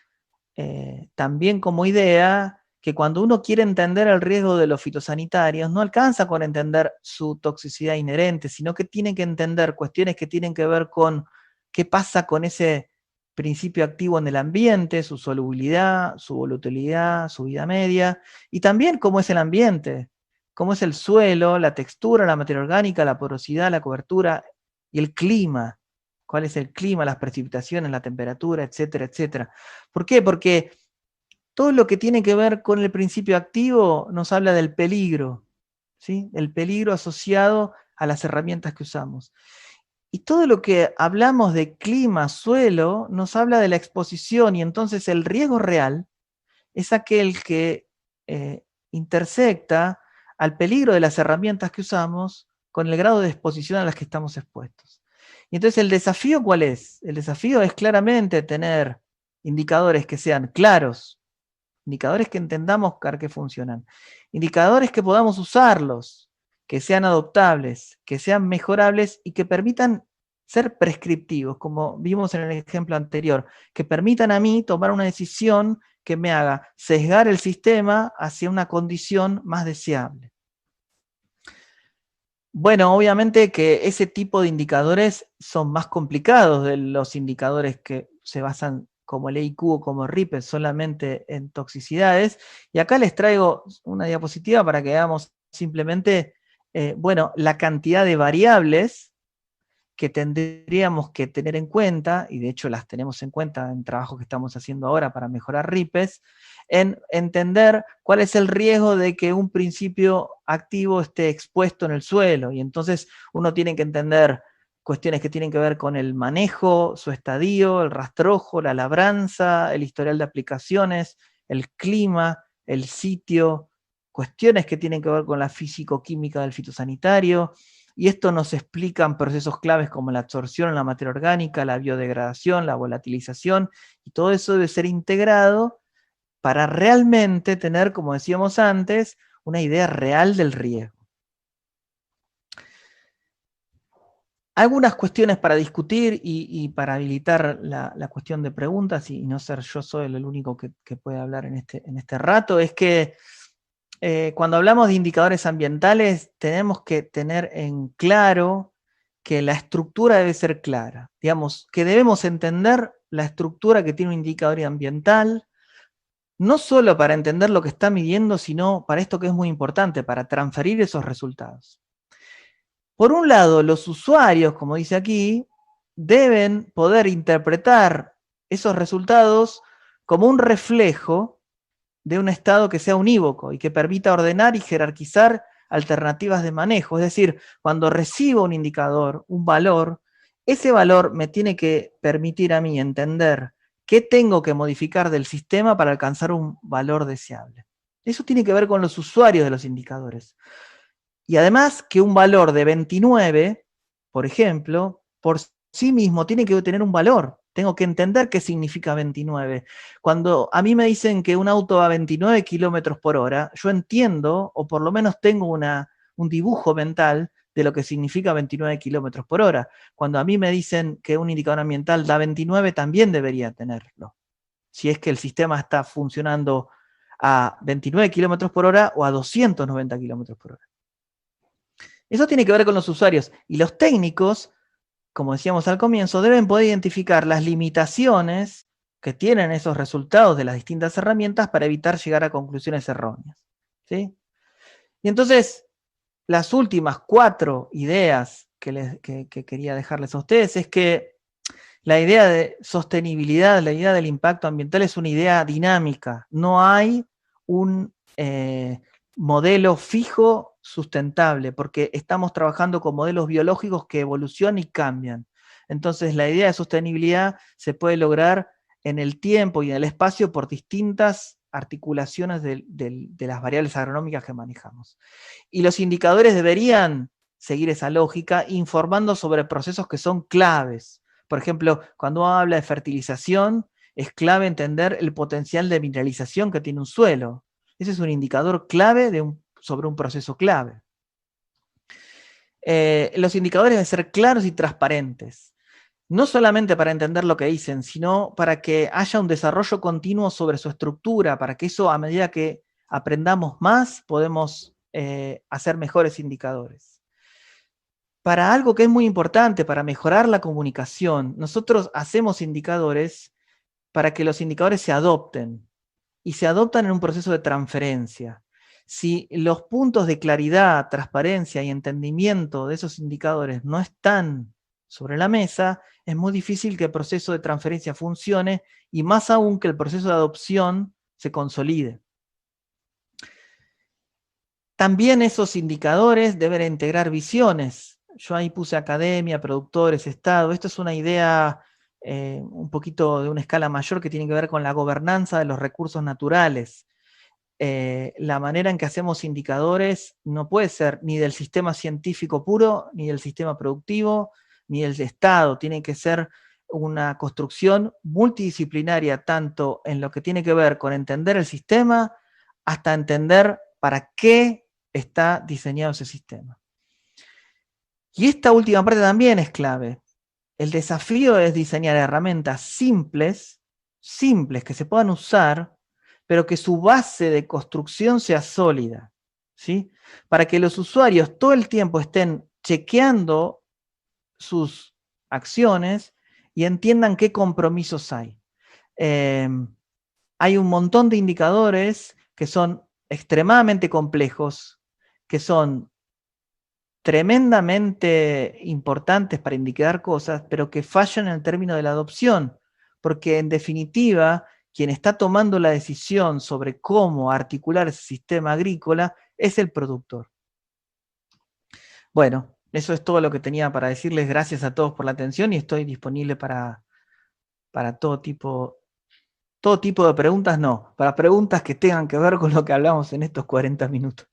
también como idea, que cuando uno quiere entender el riesgo de los fitosanitarios, no alcanza con entender su toxicidad inherente, sino que tiene que entender cuestiones que tienen que ver con qué pasa con ese principio activo en el ambiente, su solubilidad, su volatilidad, su vida media, y también cómo es el ambiente, cómo es el suelo, la textura, la materia orgánica, la porosidad, la cobertura y el clima. Cuál es el clima, las precipitaciones, la temperatura, etcétera, etcétera. ¿Por qué? Porque todo lo que tiene que ver con el principio activo nos habla del peligro, ¿sí? El peligro asociado a las herramientas que usamos. Y todo lo que hablamos de clima, suelo, nos habla de la exposición, y entonces el riesgo real es aquel que intersecta al peligro de las herramientas que usamos con el grado de exposición a las que estamos expuestos. Y entonces el desafío, ¿cuál es? El desafío es claramente tener indicadores que sean claros, indicadores que entendamos para qué funcionan, indicadores que podamos usarlos, que sean adoptables, que sean mejorables y que permitan ser prescriptivos, como vimos en el ejemplo anterior, que permitan a mí tomar una decisión que me haga sesgar el sistema hacia una condición más deseable. Bueno, obviamente que ese tipo de indicadores son más complicados de los indicadores que se basan como el EIQ o como RIPES solamente en toxicidades. Y acá les traigo una diapositiva para que veamos simplemente, bueno, la cantidad de variables que tendríamos que tener en cuenta, y de hecho las tenemos en cuenta en trabajo que estamos haciendo ahora para mejorar RIPES, en entender cuál es el riesgo de que un principio activo esté expuesto en el suelo. Y entonces uno tiene que entender cuestiones que tienen que ver con el manejo, su estadio, el rastrojo, la labranza, el historial de aplicaciones, el clima, el sitio, cuestiones que tienen que ver con la físico-química del fitosanitario, y esto nos explican procesos claves como la absorción en la materia orgánica, la biodegradación, la volatilización, y todo eso debe ser integrado para realmente tener, como decíamos antes, una idea real del riesgo. Algunas cuestiones para discutir y para habilitar la cuestión de preguntas, y no ser yo soy el único que puede hablar en este rato, es que cuando hablamos de indicadores ambientales, tenemos que tener en claro que la estructura debe ser clara. Digamos, que debemos entender la estructura que tiene un indicador ambiental, no solo para entender lo que está midiendo, sino para esto que es muy importante, para transferir esos resultados. Por un lado, los usuarios, como dice aquí, deben poder interpretar esos resultados como un reflejo de un estado que sea unívoco y que permita ordenar y jerarquizar alternativas de manejo. Es decir, cuando recibo un indicador, un valor, ese valor me tiene que permitir a mí entender qué tengo que modificar del sistema para alcanzar un valor deseable. Eso tiene que ver con los usuarios de los indicadores. Y además que un valor de 29, por ejemplo, por sí mismo tiene que tener un valor. Tengo que entender qué significa 29. Cuando a mí me dicen que un auto va a 29 kilómetros por hora, yo entiendo, o por lo menos tengo un dibujo mental de lo que significa 29 kilómetros por hora. Cuando a mí me dicen que un indicador ambiental da 29, también debería tenerlo. Si es que el sistema está funcionando a 29 kilómetros por hora o a 290 kilómetros por hora. Eso tiene que ver con los usuarios. Y los técnicos, como decíamos al comienzo, deben poder identificar las limitaciones que tienen esos resultados de las distintas herramientas para evitar llegar a conclusiones erróneas, ¿sí? Y entonces, las últimas 4 ideas que quería dejarles a ustedes es que la idea de sostenibilidad, la idea del impacto ambiental es una idea dinámica. No hay un modelo fijo sustentable, porque estamos trabajando con modelos biológicos que evolucionan y cambian. Entonces, la idea de sostenibilidad se puede lograr en el tiempo y en el espacio por distintas articulaciones de las variables agronómicas que manejamos. Y los indicadores deberían seguir esa lógica, informando sobre procesos que son claves. Por ejemplo, cuando uno habla de fertilización, es clave entender el potencial de mineralización que tiene un suelo. Ese es un indicador clave sobre un proceso clave. Los indicadores deben ser claros y transparentes, no solamente para entender lo que dicen, sino para que haya un desarrollo continuo sobre su estructura, para que eso, a medida que aprendamos más, podemos hacer mejores indicadores. Para algo que es muy importante, para mejorar la comunicación, nosotros hacemos indicadores para que los indicadores se adopten, y se adoptan en un proceso de transferencia. Si los puntos de claridad, transparencia y entendimiento de esos indicadores no están sobre la mesa, es muy difícil que el proceso de transferencia funcione y más aún que el proceso de adopción se consolide. También esos indicadores deben integrar visiones. Yo ahí puse academia, productores, Estado. Esto es una idea un poquito de una escala mayor que tiene que ver con la gobernanza de los recursos naturales. La manera en que hacemos indicadores no puede ser ni del sistema científico puro, ni del sistema productivo, ni del Estado. Tiene que ser una construcción multidisciplinaria, tanto en lo que tiene que ver con entender el sistema, hasta entender para qué está diseñado ese sistema. Y esta última parte también es clave. El desafío es diseñar herramientas simples que se puedan usar, pero que su base de construcción sea sólida, ¿sí? Para que los usuarios todo el tiempo estén chequeando sus acciones y entiendan qué compromisos hay. Hay un montón de indicadores que son extremadamente complejos, que son tremendamente importantes para indicar cosas, pero que fallan en el término de la adopción, porque en definitiva, quien está tomando la decisión sobre cómo articular ese sistema agrícola es el productor. Bueno, eso es todo lo que tenía para decirles. Gracias a todos por la atención y estoy disponible para todo tipo de preguntas, no, para preguntas que tengan que ver con lo que hablamos en estos 40 minutos.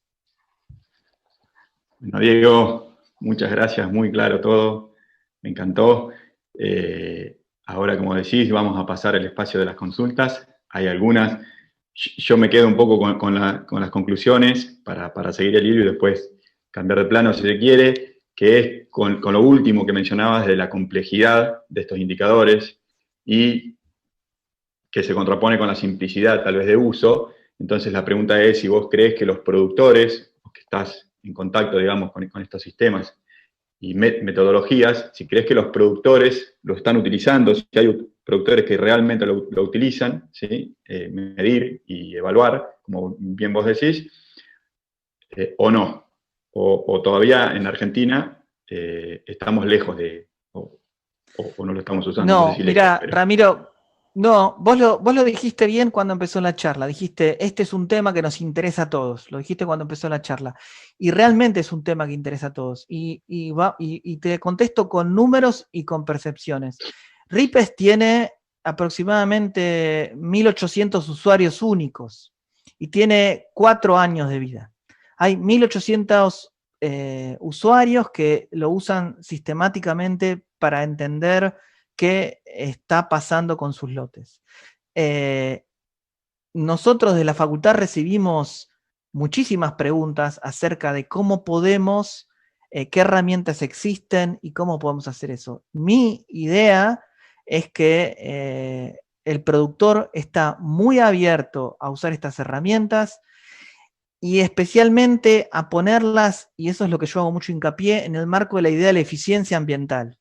Bueno, Diego, muchas gracias, muy claro todo, me encantó. Ahora, como decís, vamos a pasar el espacio de las consultas. Hay algunas, yo me quedo un poco con las conclusiones para seguir el hilo y después cambiar de plano si se quiere, que es con lo último que mencionabas de la complejidad de estos indicadores y que se contrapone con la simplicidad tal vez de uso. Entonces la pregunta es si vos crees que los productores, que estás en contacto, digamos, con estos sistemas y metodologías, si crees que los productores lo están utilizando, si hay productores que realmente lo utilizan, ¿sí? Medir y evaluar, como bien vos decís, o no. O todavía en Argentina estamos lejos de, o no lo estamos usando. No, sé si mira, lejos, pero... Ramiro, no, vos lo dijiste bien cuando empezó la charla. Dijiste, este es un tema que nos interesa a todos. Lo dijiste cuando empezó la charla. Y realmente es un tema que interesa a todos. Y te contesto con números y con percepciones. Ripes tiene aproximadamente 1.800 usuarios únicos y tiene 4 años de vida. Hay 1.800 usuarios que lo usan sistemáticamente para entender qué está pasando con sus lotes. Nosotros de la facultad recibimos muchísimas preguntas acerca de cómo podemos, qué herramientas existen y cómo podemos hacer eso. Mi idea es que el productor está muy abierto a usar estas herramientas y especialmente a ponerlas, y eso es lo que yo hago mucho hincapié, en el marco de la idea de la eficiencia ambiental.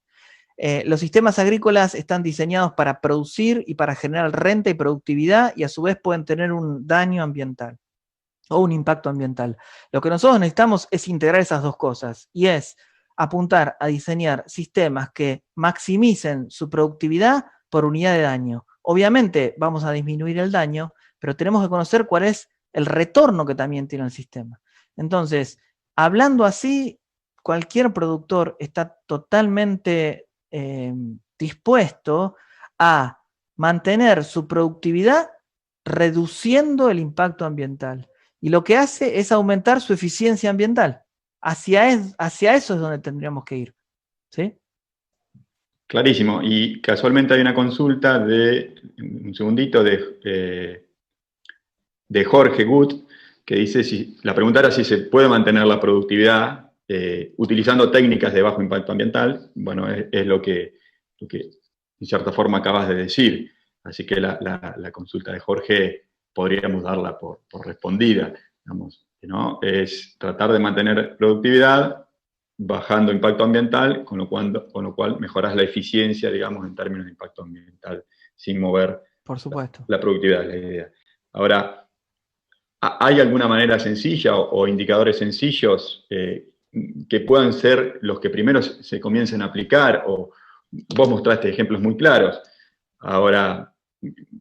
Los sistemas agrícolas están diseñados para producir y para generar renta y productividad y a su vez pueden tener un daño ambiental o un impacto ambiental. Lo que nosotros necesitamos es integrar esas dos cosas y es apuntar a diseñar sistemas que maximicen su productividad por unidad de daño. Obviamente vamos a disminuir el daño, pero tenemos que conocer cuál es el retorno que también tiene el sistema. Entonces, hablando así, cualquier productor está totalmente dispuesto a mantener su productividad reduciendo el impacto ambiental. Y lo que hace es aumentar su eficiencia ambiental. Hacia eso es donde tendríamos que ir. ¿Sí? Clarísimo. Y casualmente hay una consulta un segundito, de Jorge Gut, que dice, la pregunta era si se puede mantener la productividad utilizando técnicas de bajo impacto ambiental, bueno, es lo que en cierta forma acabas de decir. Así que la consulta de Jorge podríamos darla por respondida, digamos, ¿no? Es tratar de mantener productividad bajando impacto ambiental, con lo cual mejoras la eficiencia, digamos, en términos de impacto ambiental, sin mover Por supuesto. la productividad, es la idea. Ahora, ¿hay alguna manera sencilla o indicadores sencillos que puedan ser los que primero se comiencen a aplicar? O vos mostraste ejemplos muy claros. Ahora,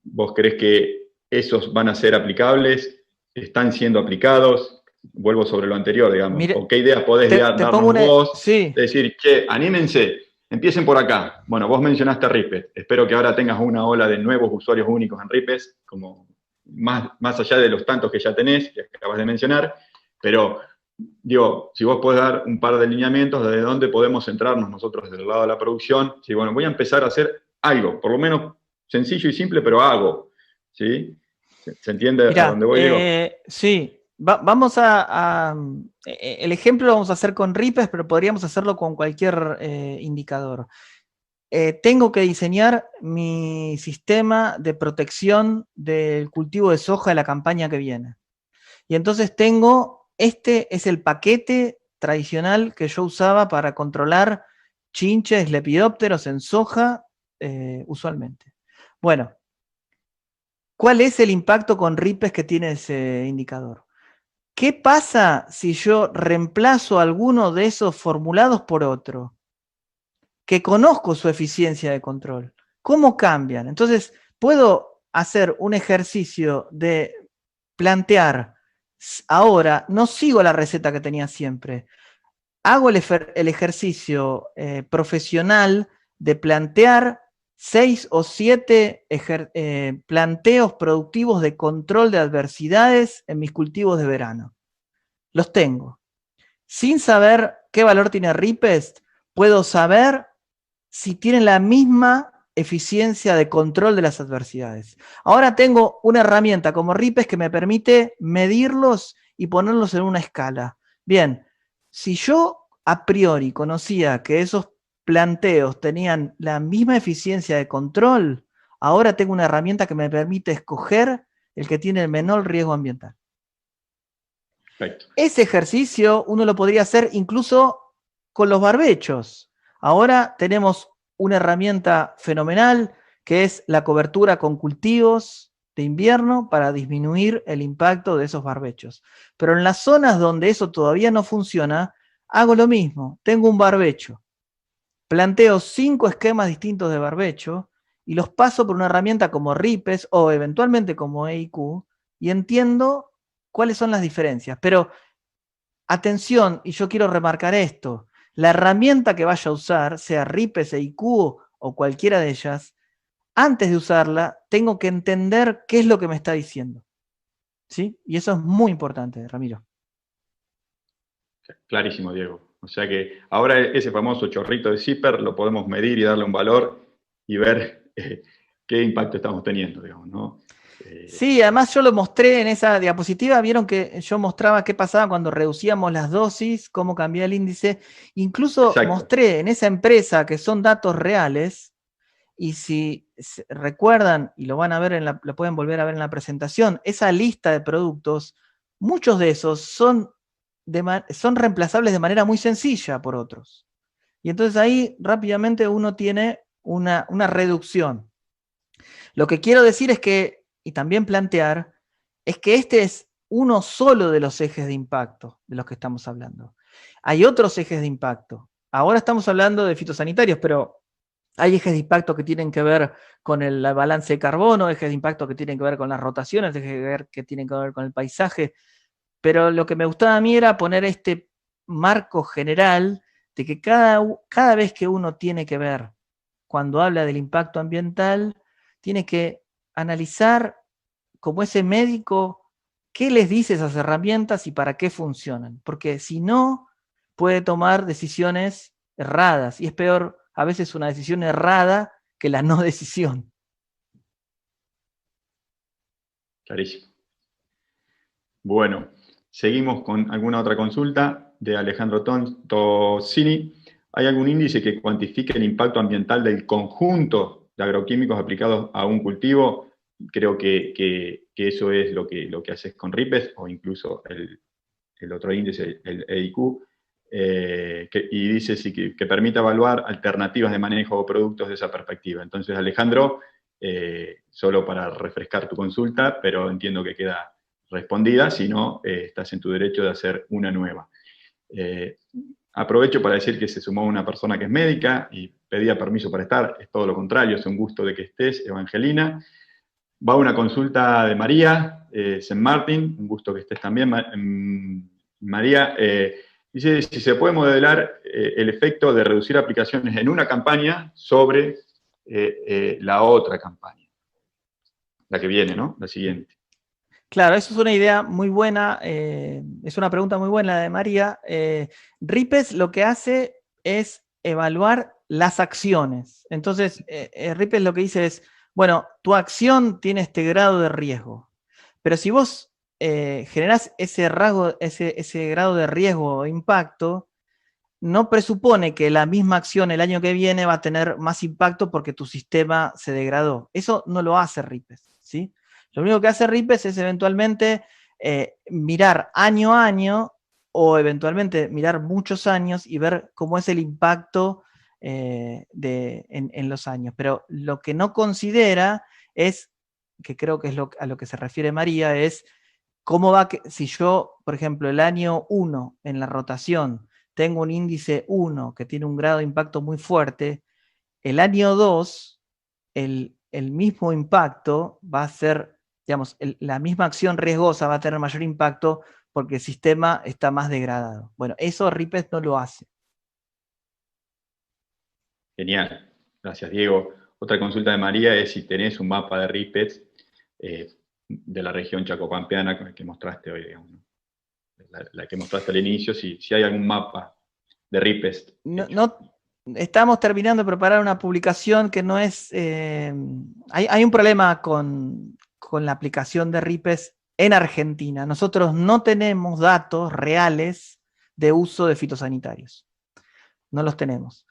¿vos crees que esos van a ser aplicables? ¿Están siendo aplicados? Vuelvo sobre lo anterior, digamos. ¿O Mire, qué ideas podés te pongo darnos una... vos? Sí, De decir, che, anímense, empiecen por acá. Bueno, vos mencionaste a Ripes. Espero que ahora tengas una ola de nuevos usuarios únicos en Ripes, como más allá de los tantos que ya tenés, que acabas de mencionar, pero digo, si vos podés dar un par de lineamientos de dónde podemos centrarnos nosotros desde el lado de la producción, sí, bueno, voy a empezar a hacer algo, por lo menos sencillo y simple, pero hago, ¿sí? ¿Se entiende a mirá, dónde voy, Diego? sí, vamos el ejemplo lo vamos a hacer con Ripes, pero podríamos hacerlo con cualquier indicador. Tengo que diseñar mi sistema de protección del cultivo de soja de la campaña que viene. Y entonces este es el paquete tradicional que yo usaba para controlar chinches, lepidópteros en soja usualmente. Bueno, ¿cuál es el impacto con Ripes que tiene ese indicador? ¿Qué pasa si yo reemplazo alguno de esos formulados por otro? Que conozco su eficiencia de control. ¿Cómo cambian? Entonces, puedo hacer un ejercicio de plantear, ahora no sigo la receta que tenía siempre, hago el ejercicio profesional de plantear 6 o 7 planteos productivos de control de adversidades en mis cultivos de verano. Los tengo. Sin saber qué valor tiene Ripest, puedo saber si tienen la misma eficiencia de control de las adversidades. Ahora tengo una herramienta como Ripest que me permite medirlos y ponerlos en una escala. Bien, si yo a priori conocía que esos planteos tenían la misma eficiencia de control, ahora tengo una herramienta que me permite escoger el que tiene el menor riesgo ambiental. Perfecto. Ese ejercicio uno lo podría hacer incluso con los barbechos. Ahora tenemos una herramienta fenomenal que es la cobertura con cultivos de invierno para disminuir el impacto de esos barbechos. Pero en las zonas donde eso todavía no funciona, hago lo mismo. Tengo un barbecho, planteo 5 esquemas distintos de barbecho y los paso por una herramienta como Ripes o eventualmente como EIQ y entiendo cuáles son las diferencias. Pero atención, y yo quiero remarcar esto, la herramienta que vaya a usar, sea Ripes, EIQ o cualquiera de ellas, antes de usarla, tengo que entender qué es lo que me está diciendo. ¿Sí? Y eso es muy importante, Ramiro. Clarísimo, Diego. O sea que ahora ese famoso chorrito de zipper lo podemos medir y darle un valor y ver qué impacto estamos teniendo, digamos, ¿no? Sí, además yo lo mostré en esa diapositiva, vieron que yo mostraba qué pasaba cuando reducíamos las dosis, cómo cambiaba el índice. Incluso Exacto. mostré en esa empresa que son datos reales, y si recuerdan, y lo van a ver, lo pueden volver a ver en la presentación, esa lista de productos, muchos de esos son reemplazables de manera muy sencilla por otros. Y entonces ahí rápidamente uno tiene una reducción. Lo que quiero decir es que, y también plantear, es que este es uno solo de los ejes de impacto de los que estamos hablando. Hay otros ejes de impacto. Ahora estamos hablando de fitosanitarios, pero hay ejes de impacto que tienen que ver con el balance de carbono, ejes de impacto que tienen que ver con las rotaciones, ejes que tienen que ver con el paisaje. Pero lo que me gustaba a mí era poner este marco general de que cada vez que uno tiene que ver, cuando habla del impacto ambiental, tiene que analizar como ese médico qué les dice esas herramientas y para qué funcionan. Porque si no, puede tomar decisiones erradas. Y es peor a veces una decisión errada que la no decisión. Clarísimo. Bueno, seguimos con alguna otra consulta. de Alejandro Tosini. ¿Hay algún índice que cuantifique el impacto ambiental del conjunto de agroquímicos aplicados a un cultivo? Creo que eso es lo que haces con RIPES, o incluso el otro índice, el EIQ, y dice sí, que permita evaluar alternativas de manejo o productos de esa perspectiva. Entonces, Alejandro, solo para refrescar tu consulta, pero entiendo que queda respondida, si no, estás en tu derecho de hacer una nueva. Aprovecho para decir que se sumó una persona que es médica y pedía permiso para estar, es todo lo contrario, es un gusto de que estés, Evangelina. Va una consulta de María, San Martín, un gusto que estés también, María. Dice si se puede modelar el efecto de reducir aplicaciones en una campaña sobre la otra campaña. La que viene, ¿no? La siguiente. Claro, eso es una idea muy buena, es una pregunta muy buena la de María. RIPES lo que hace es evaluar las acciones. Entonces, RIPES lo que dice es, bueno, tu acción tiene este grado de riesgo, pero si vos generás ese grado de riesgo o impacto, no presupone que la misma acción el año que viene va a tener más impacto porque tu sistema se degradó. Eso no lo hace RIPES, ¿sí? Lo único que hace RIPES es eventualmente mirar año a año o eventualmente mirar muchos años y ver cómo es el impacto en los años. Pero lo que no considera es, que creo que es a lo que se refiere María, es cómo va, si yo, por ejemplo, el año 1 en la rotación tengo un índice 1 que tiene un grado de impacto muy fuerte, el año 2, el mismo impacto va a ser, digamos, la misma acción riesgosa va a tener mayor impacto porque el sistema está más degradado. Bueno, eso RIPES no lo hace. Genial, gracias Diego. Otra consulta de María es si tenés un mapa de RIPES de la región chacopampeana que mostraste hoy, digamos, ¿no? La que mostraste al inicio, si hay algún mapa de RIPES. Estamos terminando de preparar una publicación que no es... hay un problema con la aplicación de RIPES en Argentina. Nosotros no tenemos datos reales de uso de fitosanitarios. No los tenemos,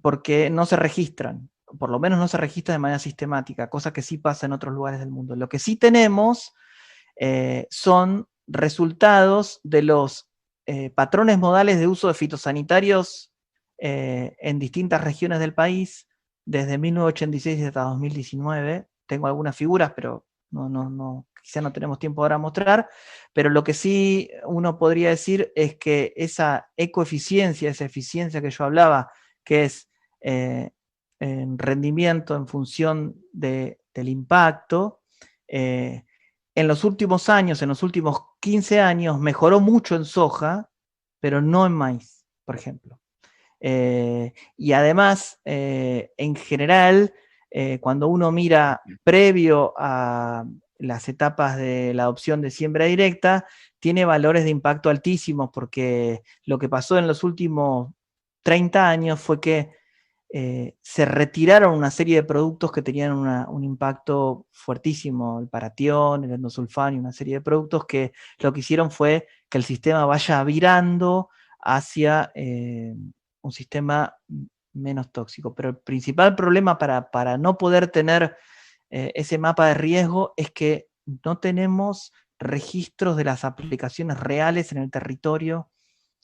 porque no se registran. Por lo menos no se registra de manera sistemática, cosa que sí pasa en otros lugares del mundo. Lo que sí tenemos son resultados de los patrones modales de uso de fitosanitarios en distintas regiones del país, desde 1986 hasta 2019. Tengo algunas figuras, pero quizá no tenemos tiempo ahora a mostrar, pero lo que sí uno podría decir es que esa ecoeficiencia, esa eficiencia que yo hablaba, que es en rendimiento en función del impacto, en los últimos años, en los últimos 15 años, mejoró mucho en soja, pero no en maíz, por ejemplo. Y además, en general, cuando uno mira previo a las etapas de la adopción de siembra directa, tiene valores de impacto altísimos, porque lo que pasó en los últimos 30 años fue que se retiraron una serie de productos que tenían un impacto fuertísimo, el paratión, el endosulfán y una serie de productos que lo que hicieron fue que el sistema vaya virando hacia un sistema menos tóxico. Pero el principal problema para no poder tener ese mapa de riesgo es que no tenemos registros de las aplicaciones reales en el territorio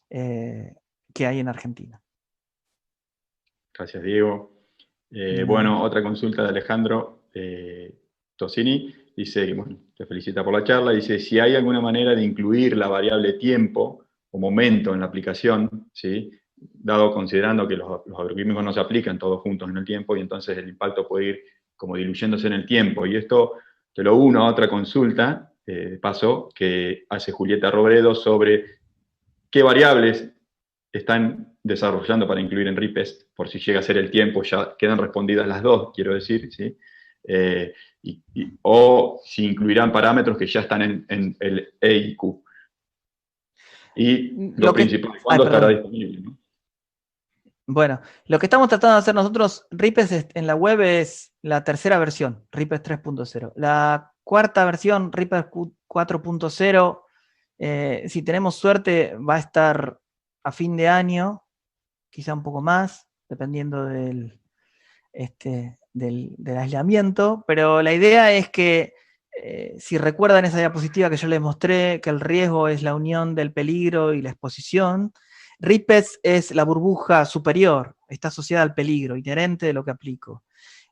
que hay en Argentina. Gracias, Diego. Bueno, otra consulta de Alejandro Tosini. Dice, bueno, te felicita por la charla. Dice, si hay alguna manera de incluir la variable tiempo o momento en la aplicación, ¿sí? Dado considerando que los agroquímicos no se aplican todos juntos en el tiempo y entonces el impacto puede ir como diluyéndose en el tiempo. Y esto te lo uno a otra consulta, de paso, que hace Julieta Robredo sobre qué variables están desarrollando para incluir en RIPES, por si llega a ser el tiempo, ya quedan respondidas las dos, quiero decir, ¿sí? O si incluirán parámetros que ya están en el EIQ. Y lo principal, ¿cuándo estará disponible, ¿no? Bueno, lo que estamos tratando de hacer nosotros, RIPES en la web es la tercera versión, RIPES 3.0. La cuarta versión, RIPES 4.0, si tenemos suerte, va a estar a fin de año, quizá un poco más, dependiendo del aislamiento, pero la idea es que, si recuerdan esa diapositiva que yo les mostré, que el riesgo es la unión del peligro y la exposición, Ripes es la burbuja superior, está asociada al peligro, inherente de lo que aplico.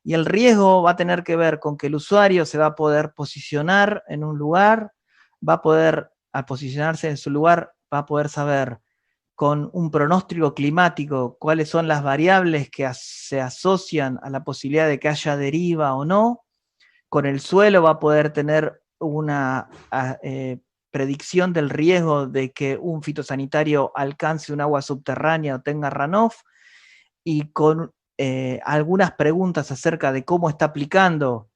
Y el riesgo va a tener que ver con que el usuario se va a poder posicionar en un lugar, va a poder, al posicionarse en su lugar, va a poder saber con un pronóstico climático cuáles son las variables que se asocian a la posibilidad de que haya deriva o no. Con el suelo va a poder tener una predicción del riesgo de que un fitosanitario alcance un agua subterránea o tenga runoff, y con algunas preguntas acerca de cómo está aplicando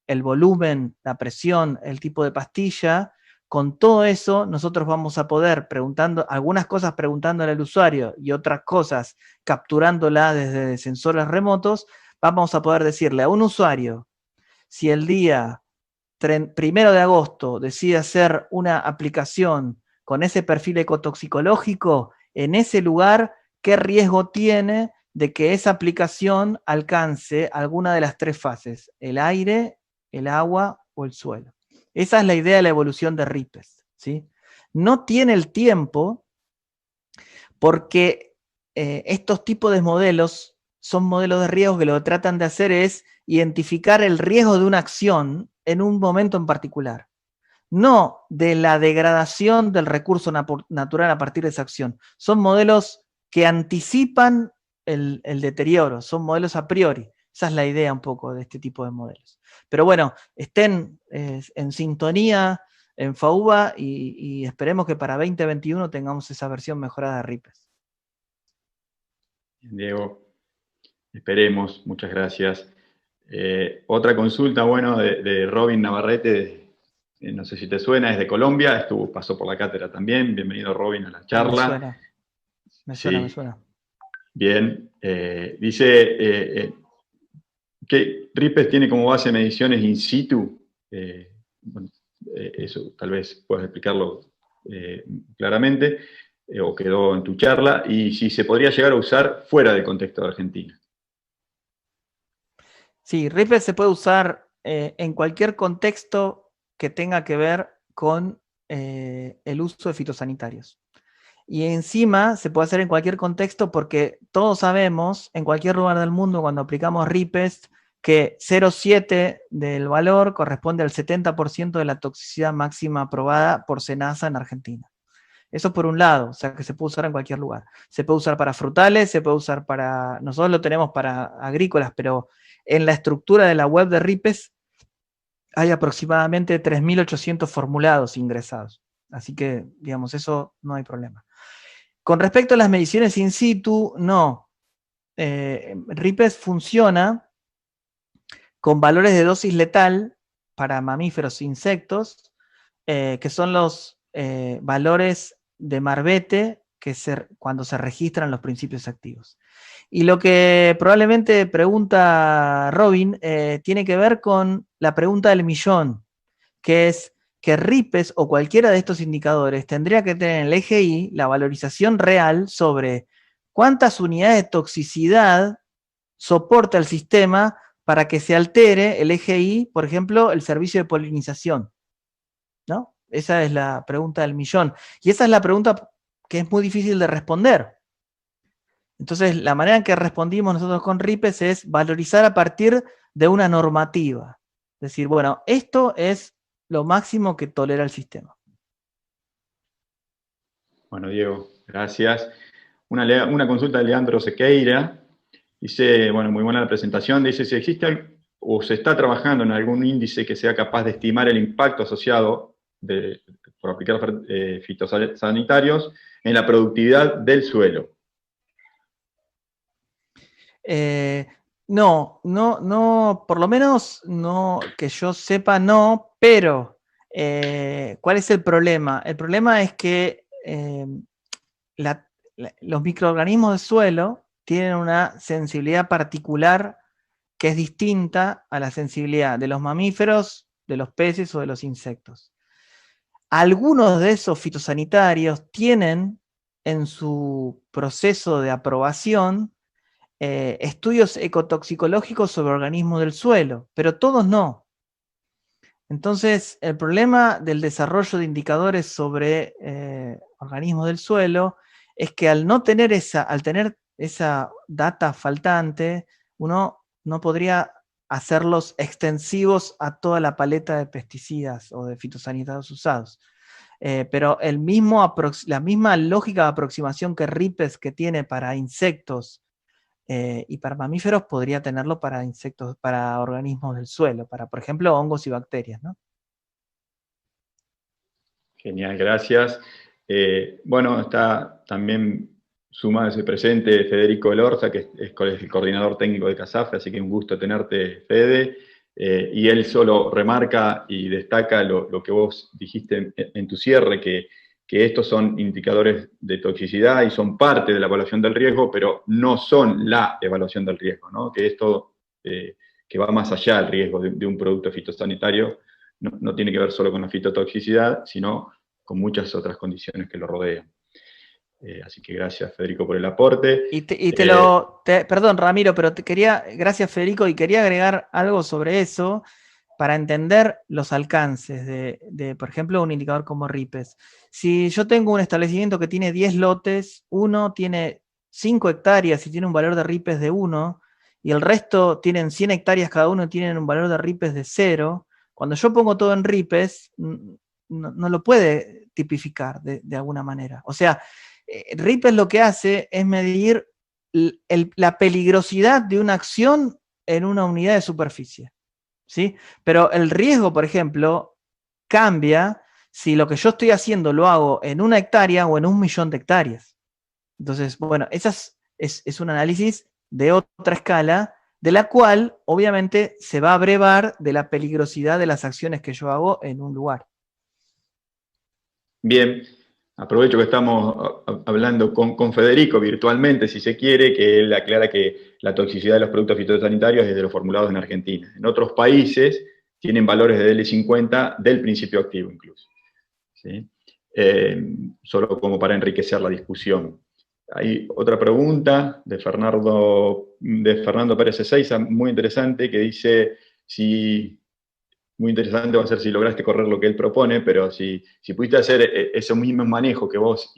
el volumen, la presión, el tipo de pastilla. Con todo eso, nosotros vamos a poder, preguntando algunas cosas preguntándole al usuario y otras cosas capturándola desde sensores remotos, vamos a poder decirle a un usuario, si el día 1 de agosto decide hacer una aplicación con ese perfil ecotoxicológico, en ese lugar, ¿qué riesgo tiene de que esa aplicación alcance alguna de las 3 fases? El aire, el agua o el suelo. Esa es la idea de la evolución de Ripes, ¿sí? No tiene el tiempo porque estos tipos de modelos son modelos de riesgo que lo que tratan de hacer es identificar el riesgo de una acción en un momento en particular, no de la degradación del recurso natural a partir de esa acción. Son modelos que anticipan el deterioro, son modelos a priori. Esa es la idea un poco de este tipo de modelos. Pero bueno, estén en sintonía en FAUBA y esperemos que para 2021 tengamos esa versión mejorada de Ripes. Diego, esperemos, muchas gracias. Otra consulta, bueno, de Robin Navarrete, no sé si te suena, es de Colombia, pasó por la cátedra también. Bienvenido, Robin, a la charla. Me suena. Bien, dice que Ripes tiene como base mediciones in situ. Bueno, eso tal vez puedas explicarlo claramente, o quedó en tu charla, y si se podría llegar a usar fuera del contexto de Argentina. Sí, Ripes se puede usar en cualquier contexto que tenga que ver con el uso de fitosanitarios. Y encima se puede hacer en cualquier contexto porque todos sabemos, en cualquier lugar del mundo, cuando aplicamos Ripes, que 0,7 del valor corresponde al 70% de la toxicidad máxima aprobada por SENASA en Argentina. Eso por un lado, o sea que se puede usar en cualquier lugar. Se puede usar para frutales, se puede usar para... Nosotros lo tenemos para agrícolas, pero en la estructura de la web de Ripes hay aproximadamente 3.800 formulados ingresados. Así que, digamos, eso no hay problema. Con respecto a las mediciones in situ, no. Ripes funciona con valores de dosis letal para mamíferos e insectos, que son los valores de Marbete cuando se registran los principios activos. Y lo que probablemente pregunta Robin tiene que ver con la pregunta del millón, que es que Ripes o cualquiera de estos indicadores tendría que tener en el EGI la valorización real sobre cuántas unidades de toxicidad soporta el sistema para que se altere el EGI, por ejemplo, el servicio de polinización, ¿no? Esa es la pregunta del millón. Y esa es la pregunta que es muy difícil de responder. Entonces, la manera en que respondimos nosotros con Ripes es valorizar a partir de una normativa. Es decir, bueno, esto es lo máximo que tolera el sistema. Bueno, Diego, gracias. Una consulta de Leandro Sequeira. Dice, bueno, muy buena la presentación. Dice, si existe o se está trabajando en algún índice que sea capaz de estimar el impacto asociado por aplicar fitosanitarios en la productividad del suelo. No, por lo menos no, que yo sepa no, pero ¿cuál es el problema? El problema es que los microorganismos del suelo tienen una sensibilidad particular que es distinta a la sensibilidad de los mamíferos, de los peces o de los insectos. Algunos de esos fitosanitarios tienen en su proceso de aprobación estudios ecotoxicológicos sobre organismos del suelo, pero todos no. Entonces, el problema del desarrollo de indicadores sobre organismos del suelo es que al tener esa data faltante, uno no podría hacerlos extensivos a toda la paleta de pesticidas o de fitosanitarios usados. Pero la misma lógica de aproximación que RIPES que tiene para insectos y para mamíferos podría tenerlo para insectos, para organismos del suelo, para, por ejemplo, hongos y bacterias, ¿no? Genial, gracias. Bueno, está también sumado ese presente Federico Lorza, que es el coordinador técnico de CASAFE, así que un gusto tenerte, Fede. Y él solo remarca y destaca lo que vos dijiste en tu cierre, que estos son indicadores de toxicidad y son parte de la evaluación del riesgo, pero no son la evaluación del riesgo, ¿no? Que esto que va más allá del riesgo de un producto fitosanitario, no tiene que ver solo con la fitotoxicidad, sino con muchas otras condiciones que lo rodean. Así que gracias, Federico, por el aporte. Perdón, Ramiro, pero gracias, Federico, y quería agregar algo sobre eso para entender los alcances de, por ejemplo, un indicador como RIPES. Si yo tengo un establecimiento que tiene 10 lotes, uno tiene 5 hectáreas y tiene un valor de RIPES de 1, y el resto tienen 100 hectáreas cada uno y tienen un valor de RIPES de 0, cuando yo pongo todo en RIPES, no lo puede tipificar de alguna manera. O sea, RIPES lo que hace es medir la peligrosidad de una acción en una unidad de superficie, ¿sí? Pero el riesgo, por ejemplo, cambia si lo que yo estoy haciendo lo hago en 1 hectárea o en 1.000.000 de hectáreas. Entonces, bueno, ese es un análisis de otra escala, de la cual, obviamente, se va a brevar de la peligrosidad de las acciones que yo hago en un lugar. Bien, aprovecho que estamos hablando con Federico virtualmente, si se quiere, que él aclara que la toxicidad de los productos fitosanitarios es de los formulados en Argentina. En otros países tienen valores de DL50 del principio activo incluso. ¿Sí? Solo como para enriquecer la discusión. Hay otra pregunta de Fernando Pérez Ezeiza, muy interesante, que dice muy interesante va a ser si lograste correr lo que él propone, pero si pudiste hacer esos mismos manejos que vos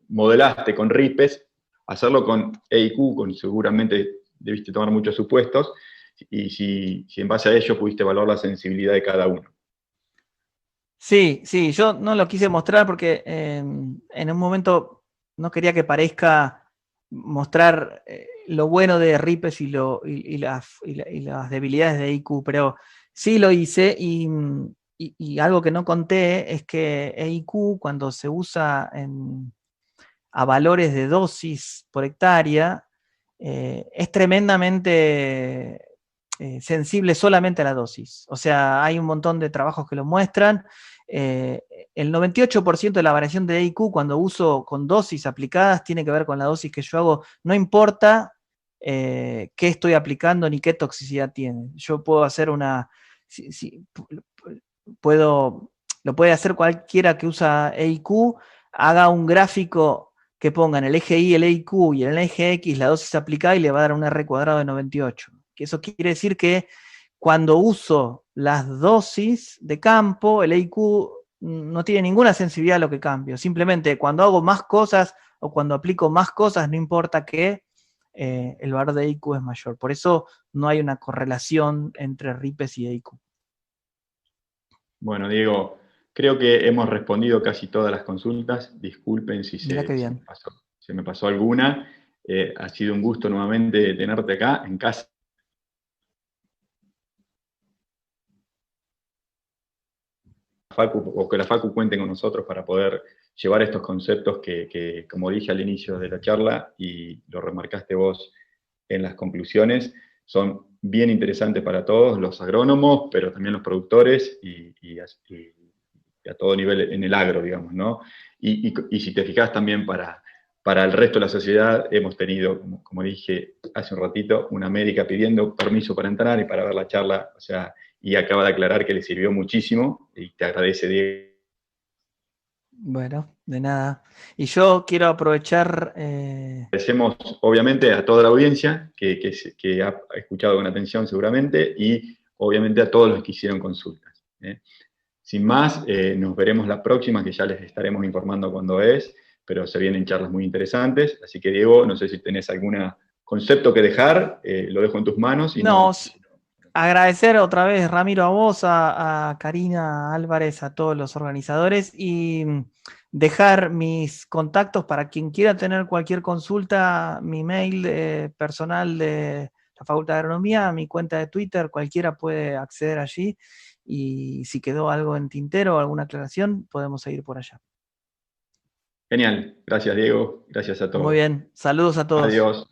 modelaste con RIPES, hacerlo con EIQ, seguramente debiste tomar muchos supuestos, y si en base a ello pudiste evaluar la sensibilidad de cada uno. Sí, yo no lo quise mostrar porque en un momento no quería que parezca mostrar lo bueno de RIPES y las debilidades de EIQ, pero sí lo hice y algo que no conté es que EIQ cuando se usa a valores de dosis por hectárea es tremendamente sensible solamente a la dosis. O sea, hay un montón de trabajos que lo muestran. El 98% de la variación de EIQ cuando uso con dosis aplicadas tiene que ver con la dosis que yo hago, no importa qué estoy aplicando ni qué toxicidad tiene. Yo puedo hacer lo puede hacer cualquiera que usa EIQ, haga un gráfico que ponga en el eje Y el EIQ y en el eje X la dosis aplicada y le va a dar un R cuadrado de 98. Que eso quiere decir que cuando uso las dosis de campo, el EIQ no tiene ninguna sensibilidad a lo que cambio. Simplemente cuando hago más cosas o cuando aplico más cosas, no importa que el valor de EIQ es mayor. Por eso no hay una correlación entre RIPES y EIQ. Bueno, creo que hemos respondido casi todas las consultas. Disculpen si se me pasó alguna. Ha sido un gusto nuevamente tenerte acá en casa. O que la Facu cuente con nosotros para poder llevar estos conceptos que, como dije al inicio de la charla, y lo remarcaste vos en las conclusiones, son bien interesantes para todos, los agrónomos, pero también los productores y a todo nivel en el agro, digamos, ¿no? Y si te fijas también para el resto de la sociedad, hemos tenido, como dije hace un ratito, una médica pidiendo permiso para entrar y para ver la charla, o sea, y acaba de aclarar que le sirvió muchísimo, y te agradece, Diego. Bueno, de nada. Y yo quiero aprovechar... Agradecemos obviamente a toda la audiencia que ha escuchado con atención seguramente y obviamente a todos los que hicieron consultas. Sin más, nos veremos la próxima, que ya les estaremos informando cuándo es, pero se vienen charlas muy interesantes. Así que Diego, no sé si tenés algún concepto que dejar, lo dejo en tus manos. Y no, no, agradecer otra vez, Ramiro, a vos, a Karina Álvarez, a todos los organizadores y dejar mis contactos para quien quiera tener cualquier consulta, mi mail personal de la Facultad de Agronomía, mi cuenta de Twitter, cualquiera puede acceder allí y si quedó algo en tintero o alguna aclaración, podemos seguir por allá. genial, gracias Diego, gracias a Muy todos. bien, saludos a todos. Adiós.